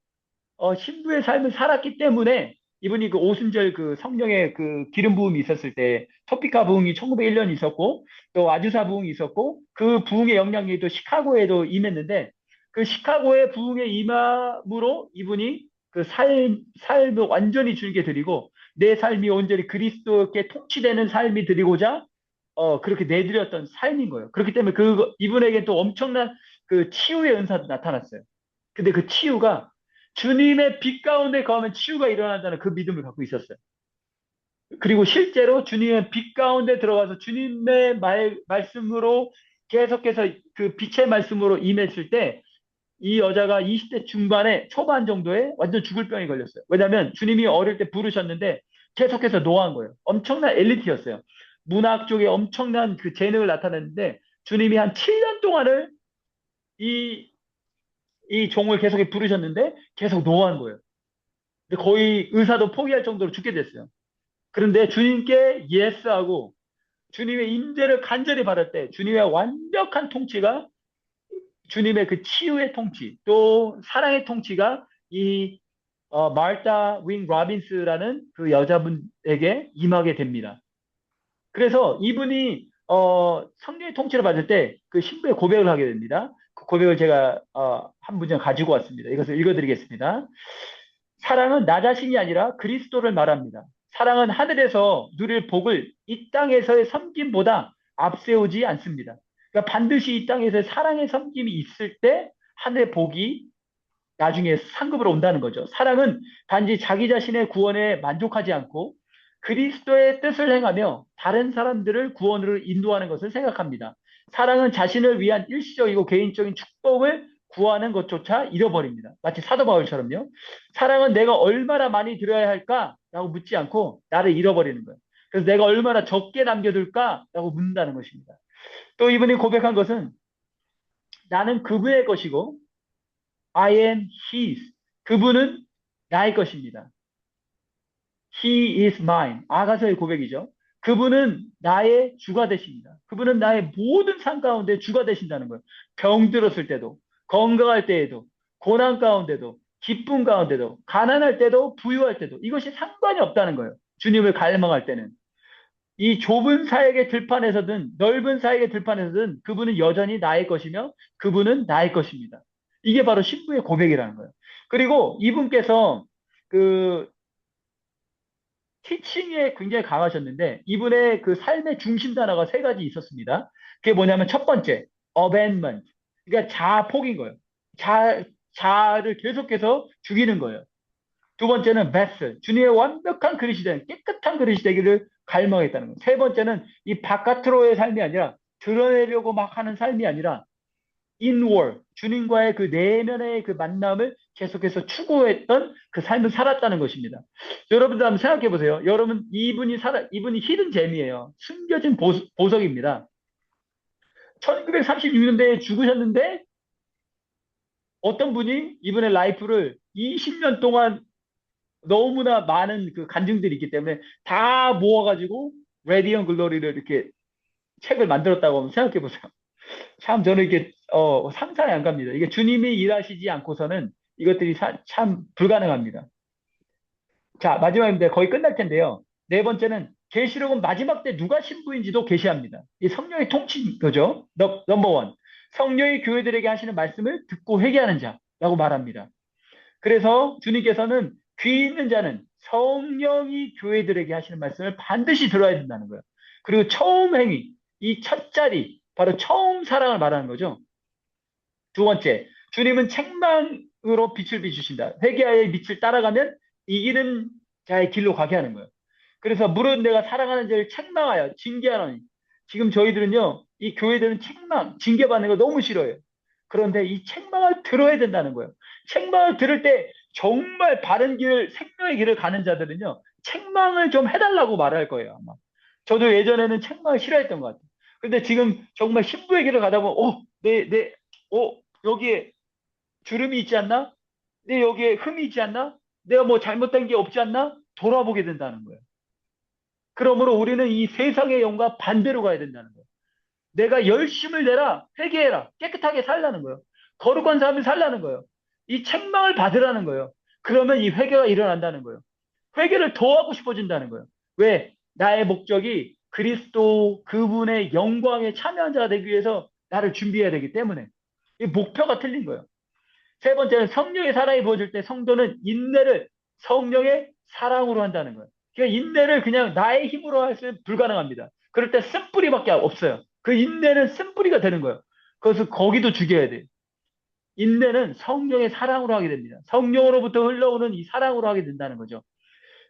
B: 신부의 삶을 살았기 때문에 이분이 그 오순절 그 성령의 그 기름 부음이 있었을 때 토피카 부흥이 1901년 있었고 또 아주사 부흥이 있었고 그 부흥의 영향이 또 시카고에도 임했는데 그 시카고의 부흥에 임함으로 이분이 그 삶을 완전히 주님께 드리고 내 삶이 온전히 그리스도께 통치되는 삶이 드리고자 그렇게 내드렸던 삶인 거예요. 그렇기 때문에 이분에게 또 엄청난 그 치유의 은사도 나타났어요. 근데 그 치유가 주님의 빛 가운데 거하면 치유가 일어난다는 그 믿음을 갖고 있었어요. 그리고 실제로 주님의 빛 가운데 들어가서 주님의 말씀으로 계속해서 그 빛의 말씀으로 임했을 때 이 여자가 20대 중반에 초반 정도에 완전 죽을 병이 걸렸어요. 왜냐하면 주님이 어릴 때 부르셨는데 계속해서 노한 거예요. 엄청난 엘리트였어요. 문학 쪽에 엄청난 그 재능을 나타냈는데 주님이 한 7년 동안을 이, 이 종을 계속 부르셨는데 계속 노한 거예요. 근데 거의 의사도 포기할 정도로 죽게 됐어요. 그런데 주님께 예스하고 주님의 임재를 간절히 받을 때 주님의 완벽한 통치가 주님의 그 치유의 통치 또 사랑의 통치가 이 마르타 윈 로빈스라는 그 여자분에게 임하게 됩니다. 그래서 이분이 성령의 통치를 받을 때 그 신부의 고백을 하게 됩니다. 그 고백을 제가 한 문장 가지고 왔습니다. 이것을 읽어드리겠습니다. 사랑은 나 자신이 아니라 그리스도를 말합니다. 사랑은 하늘에서 누릴 복을 이 땅에서의 섬김보다 앞세우지 않습니다. 그러니까 반드시 이 땅에서 사랑의 섬김이 있을 때 하늘의 복이 나중에 상급으로 온다는 거죠. 사랑은 단지 자기 자신의 구원에 만족하지 않고 그리스도의 뜻을 행하며 다른 사람들을 구원으로 인도하는 것을 생각합니다. 사랑은 자신을 위한 일시적이고 개인적인 축복을 구하는 것조차 잃어버립니다. 마치 사도 바울처럼요. 사랑은 내가 얼마나 많이 들어야 할까라고 묻지 않고 나를 잃어버리는 거예요. 그래서 내가 얼마나 적게 남겨둘까라고 묻는다는 것입니다. 또 이분이 고백한 것은 나는 그분의 것이고 I am his. 그분은 나의 것입니다. He is mine. 아가서의 고백이죠. 그분은 나의 주가 되십니다. 그분은 나의 모든 삶 가운데 주가 되신다는 거예요. 병 들었을 때도, 건강할 때에도, 고난 가운데도, 기쁨 가운데도, 가난할 때도, 부유할 때도 이것이 상관이 없다는 거예요. 주님을 갈망할 때는. 이 좁은 사역의 들판에서든 넓은 사역의 들판에서든 그분은 여전히 나의 것이며 그분은 나의 것입니다. 이게 바로 신부의 고백이라는 거예요. 그리고 이분께서 그 티칭에 굉장히 강하셨는데 이분의 그 삶의 중심 단어가 세 가지 있었습니다. 그게 뭐냐면 첫 번째, abandonment. 그러니까 자폭인 거예요. 자를 계속해서 죽이는 거예요. 두 번째는 vessel. 주님의 완벽한 그릇이 되는 깨끗한 그릇이 되기를 갈망했다는 거예요. 세 번째는 이 바깥으로의 삶이 아니라 드러내려고 막 하는 삶이 아니라 inward. 주님과의 그 내면의 그 만남을 계속해서 추구했던 그 삶을 살았다는 것입니다. 여러분들 한번 생각해 보세요. 여러분, 이분이 히든 잼이에요. 숨겨진 보석입니다. 1936년대에 죽으셨는데 어떤 분이 이분의 라이프를 20년 동안 너무나 많은 그 간증들이 있기 때문에 다 모아가지고 레디언 글로리를 이렇게 책을 만들었다고 한번 생각해 보세요. 참 저는 이게 상상이 안 갑니다. 이게 주님이 일하시지 않고서는 이것들이 참 불가능합니다. 자, 마지막인데 거의 끝날 텐데요. 네 번째는 계시록은 마지막 때 누가 신부인지도 계시합니다. 이 성령의 통치인 거죠. 넘버 원. 성령이 교회들에게 하시는 말씀을 듣고 회개하는 자라고 말합니다. 그래서 주님께서는 귀 있는 자는 성령이 교회들에게 하시는 말씀을 반드시 들어야 된다는 거예요. 그리고 처음 행위, 이 첫 자리, 바로 처음 사랑을 말하는 거죠. 두 번째, 주님은 책망으로 빛을 비추신다. 회개하의 빛을 따라가면 이기는 자의 길로 가게 하는 거예요. 그래서 무릇 내가 사랑하는 자를 책망하여 징계하노니. 지금 저희들은요, 이 교회들은 책망, 징계받는 거 너무 싫어요. 그런데 이 책망을 들어야 된다는 거예요. 책망을 들을 때 정말 바른 길, 생명의 길을 가는 자들은요, 책망을 좀 해달라고 말할 거예요, 아마. 저도 예전에는 책망을 싫어했던 것 같아요. 근데 지금 정말 신부의 길을 가다 보면, 여기에 주름이 있지 않나? 내 여기에 흠이 있지 않나? 내가 뭐 잘못된 게 없지 않나? 돌아보게 된다는 거예요. 그러므로 우리는 이 세상의 영과 반대로 가야 된다는 거예요. 내가 열심을 내라, 회개해라, 깨끗하게 살라는 거예요. 거룩한 삶을 살라는 거예요. 이 책망을 받으라는 거예요. 그러면 이 회개가 일어난다는 거예요. 회개를 더 하고 싶어진다는 거예요. 왜? 나의 목적이 그리스도 그분의 영광에 참여한 자가 되기 위해서 나를 준비해야 되기 때문에 이 목표가 틀린 거예요. 세 번째는 성령의 사랑이 부어질 때 성도는 인내를 성령의 사랑으로 한다는 거예요. 그러니까 인내를 그냥 나의 힘으로 해서는 불가능합니다. 그럴 때 쓴뿌리밖에 없어요. 그 인내는 쓴뿌리가 되는 거예요. 그래서 거기도 죽여야 돼요. 인내는 성령의 사랑으로 하게 됩니다. 성령으로부터 흘러오는 이 사랑으로 하게 된다는 거죠.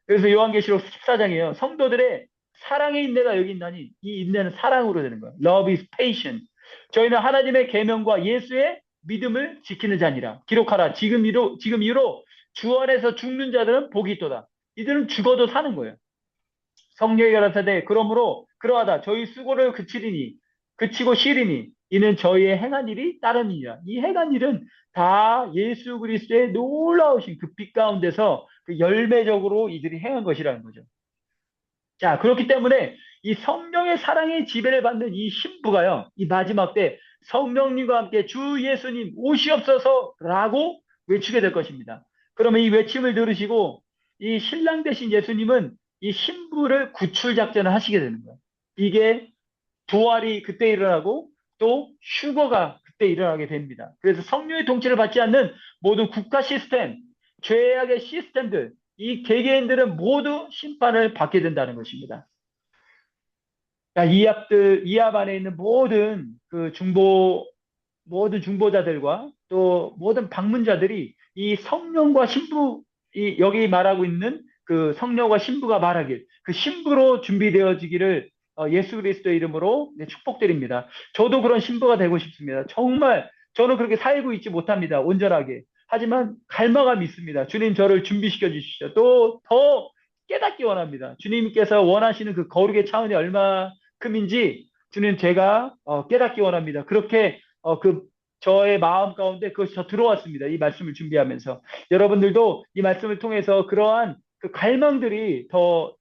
B: 그래서 요한계시록 14장이에요. 성도들의 사랑의 인내가 여기 있나니 이 인내는 사랑으로 되는 거예요. Love is patient. 저희는 하나님의 계명과 예수의 믿음을 지키는 자니라. 기록하라. 지금 이후로 주 안에서 죽는 자들은 복이 있도다. 이들은 죽어도 사는 거예요. 성령이 가라사대 그러므로 그러하다. 저희 수고를 그치고 쉬리니 이는 저희의 행한 일이 따름이니라. 이 행한 일은 다 예수 그리스도의 놀라우신 그 빛 가운데서 그 열매적으로 이들이 행한 것이라는 거죠. 자, 그렇기 때문에 이 성령의 사랑의 지배를 받는 이 신부가요, 이 마지막 때 성령님과 함께 주 예수님 오시옵소서라고 외치게 될 것입니다. 그러면 이 외침을 들으시고 이 신랑 되신 예수님은 이 신부를 구출 작전을 하시게 되는 거예요. 이게 부활이 그때 일어나고 또 휴거가 그때 일어나게 됩니다. 그래서 성령의 통치를 받지 않는 모든 국가 시스템, 죄악의 시스템들, 이 개개인들은 모두 심판을 받게 된다는 것입니다. 이합 안에 있는 모든 중보자들과 또 모든 방문자들이 이 성령과 신부, 여기 말하고 있는 그 성령과 신부가 말하길, 그 신부로 준비되어지기를 예수 그리스도의 이름으로 네, 축복드립니다. 저도 그런 신부가 되고 싶습니다. 정말 저는 그렇게 살고 있지 못합니다. 온전하게. 하지만 갈망함이 있습니다. 주님 저를 준비시켜 주십시오. 또 더 깨닫기 원합니다. 주님께서 원하시는 그 거룩의 차원이 얼마큼인지 주님 제가 깨닫기 원합니다. 그렇게 저의 마음 가운데 그것이 더 들어왔습니다. 이 말씀을 준비하면서. 여러분들도 이 말씀을 통해서 그러한 그 갈망들이 더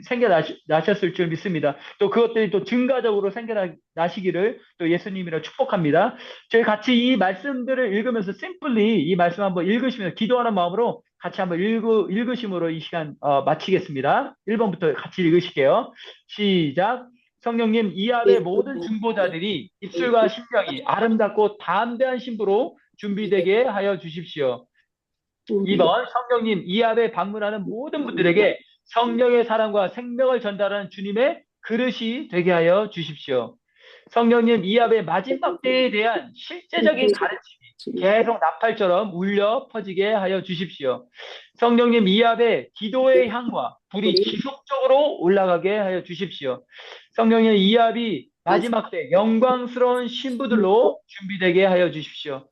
B: 생겨나셨을 줄 믿습니다. 또 그것들이 또 증가적으로 생겨나시기를 또 예수님이라 축복합니다. 저희 같이 이 말씀들을 읽으면서 심플리 이 말씀 한번 읽으시면서 기도하는 마음으로 같이 한번 읽으심으로 이 시간 마치겠습니다. 1번부터 같이 읽으실게요. 시작. 성령님, 이합의 모든 중보자들이 입술과 심령이 아름답고 담대한 신부로 준비되게 하여 주십시오. 2번, 성령님, 이합에 방문하는 모든 분들에게 성령의 사랑과 생명을 전달하는 주님의 그릇이 되게 하여 주십시오. 성령님, 이합의 마지막 때에 대한 실제적인 가르침이 계속 나팔처럼 울려 퍼지게 하여 주십시오. 성령님, 이합의 기도의 향과 불이 지속적으로 올라가게 하여 주십시오. 성령님, 이합이 마지막 때 영광스러운 신부들로 준비되게 하여 주십시오.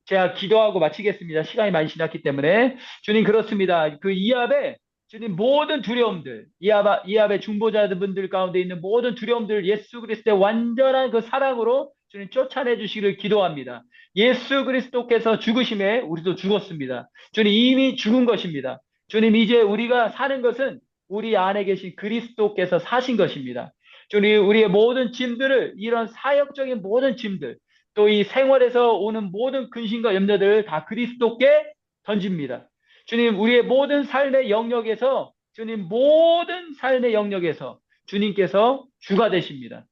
B: 제가 기도하고 마치겠습니다. 시간이 많이 지났기 때문에. 주님, 그렇습니다. 그 이합에, 주님, 모든 두려움들, 이합의 중보자분들 가운데 있는 모든 두려움들, 예수 그리스도의 완전한 그 사랑으로 주님 쫓아내 주시기를 기도합니다. 예수 그리스도께서 죽으심에 우리도 죽었습니다. 주님, 이미 죽은 것입니다. 주님, 이제 우리가 사는 것은 우리 안에 계신 그리스도께서 사신 것입니다. 주님, 우리의 모든 짐들을, 이런 사역적인 모든 짐들, 또 이 생활에서 오는 모든 근심과 염려들을 다 그리스도께 던집니다. 주님, 우리의 모든 삶의 영역에서, 주님, 모든 삶의 영역에서 주님께서 주가 되십니다.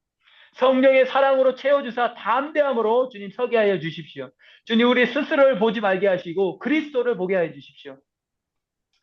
B: 성령의 사랑으로 채워주사 담대함으로 주님 서게 하여 주십시오. 주님, 우리 스스로를 보지 말게 하시고 그리스도를 보게 하여 주십시오.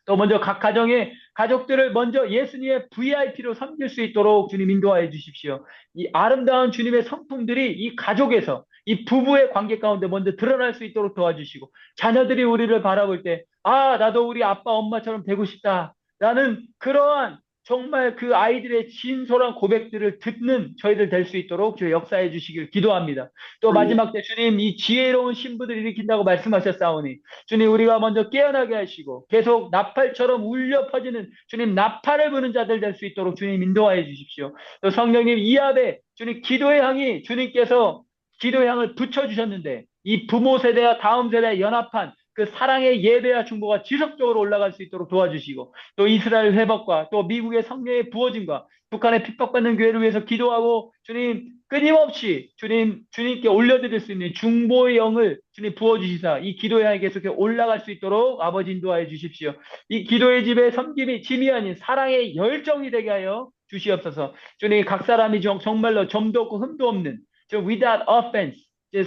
B: 또 먼저 각 가정의 가족들을 먼저 예수님의 VIP로 섬길 수 있도록 주님 인도하여 주십시오. 이 아름다운 주님의 성품들이 이 가족에서 이 부부의 관계 가운데 먼저 드러날 수 있도록 도와주시고 자녀들이 우리를 바라볼 때 나도 우리 아빠 엄마처럼 되고 싶다. 라는 그러한 정말 그 아이들의 진솔한 고백들을 듣는 저희들 될 수 있도록 주 역사해 주시길 기도합니다. 또 마지막 때 주님 이 지혜로운 신부들을 일으킨다고 말씀하셨사오니 주님 우리가 먼저 깨어나게 하시고 계속 나팔처럼 울려 퍼지는 주님 나팔을 부는 자들 될 수 있도록 주님 인도하여 주십시오. 또 성령님 이합에 주님 기도의 향이 주님께서 기도의 향을 붙여주셨는데 이 부모 세대와 다음 세대의 연합한 그 사랑의 예배와 중보가 지속적으로 올라갈 수 있도록 도와주시고 또 이스라엘 회복과 또 미국의 성령의 부어짐과 북한의 핍박받는 교회를 위해서 기도하고 주님 끊임없이 주님께 올려드릴 수 있는 중보의 영을 주님 부어주시사 이 기도의 향이 계속 올라갈 수 있도록 아버지 인도하여 주십시오. 이 기도의 집에 섬김이 짐이 아닌 사랑의 열정이 되게 하여 주시옵소서. 주님 각 사람이 정말로 점도 없고 흠도 없는 without offense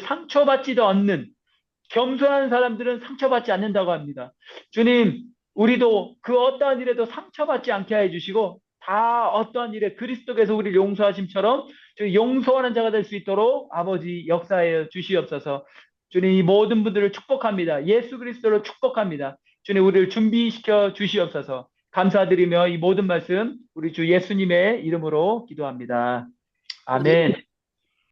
B: 상처받지도 않는 겸손한 사람들은 상처받지 않는다고 합니다. 주님, 우리도 그 어떠한 일에도 상처받지 않게 해 주시고 다 어떠한 일에 그리스도께서 우리를 용서하심처럼 용서하는 자가 될 수 있도록 아버지 역사해 주시옵소서. 주님, 이 모든 분들을 축복합니다. 예수 그리스도를 축복합니다. 주님, 우리를 준비시켜 주시옵소서. 감사드리며 이 모든 말씀 우리 주 예수님의 이름으로 기도합니다. 아멘.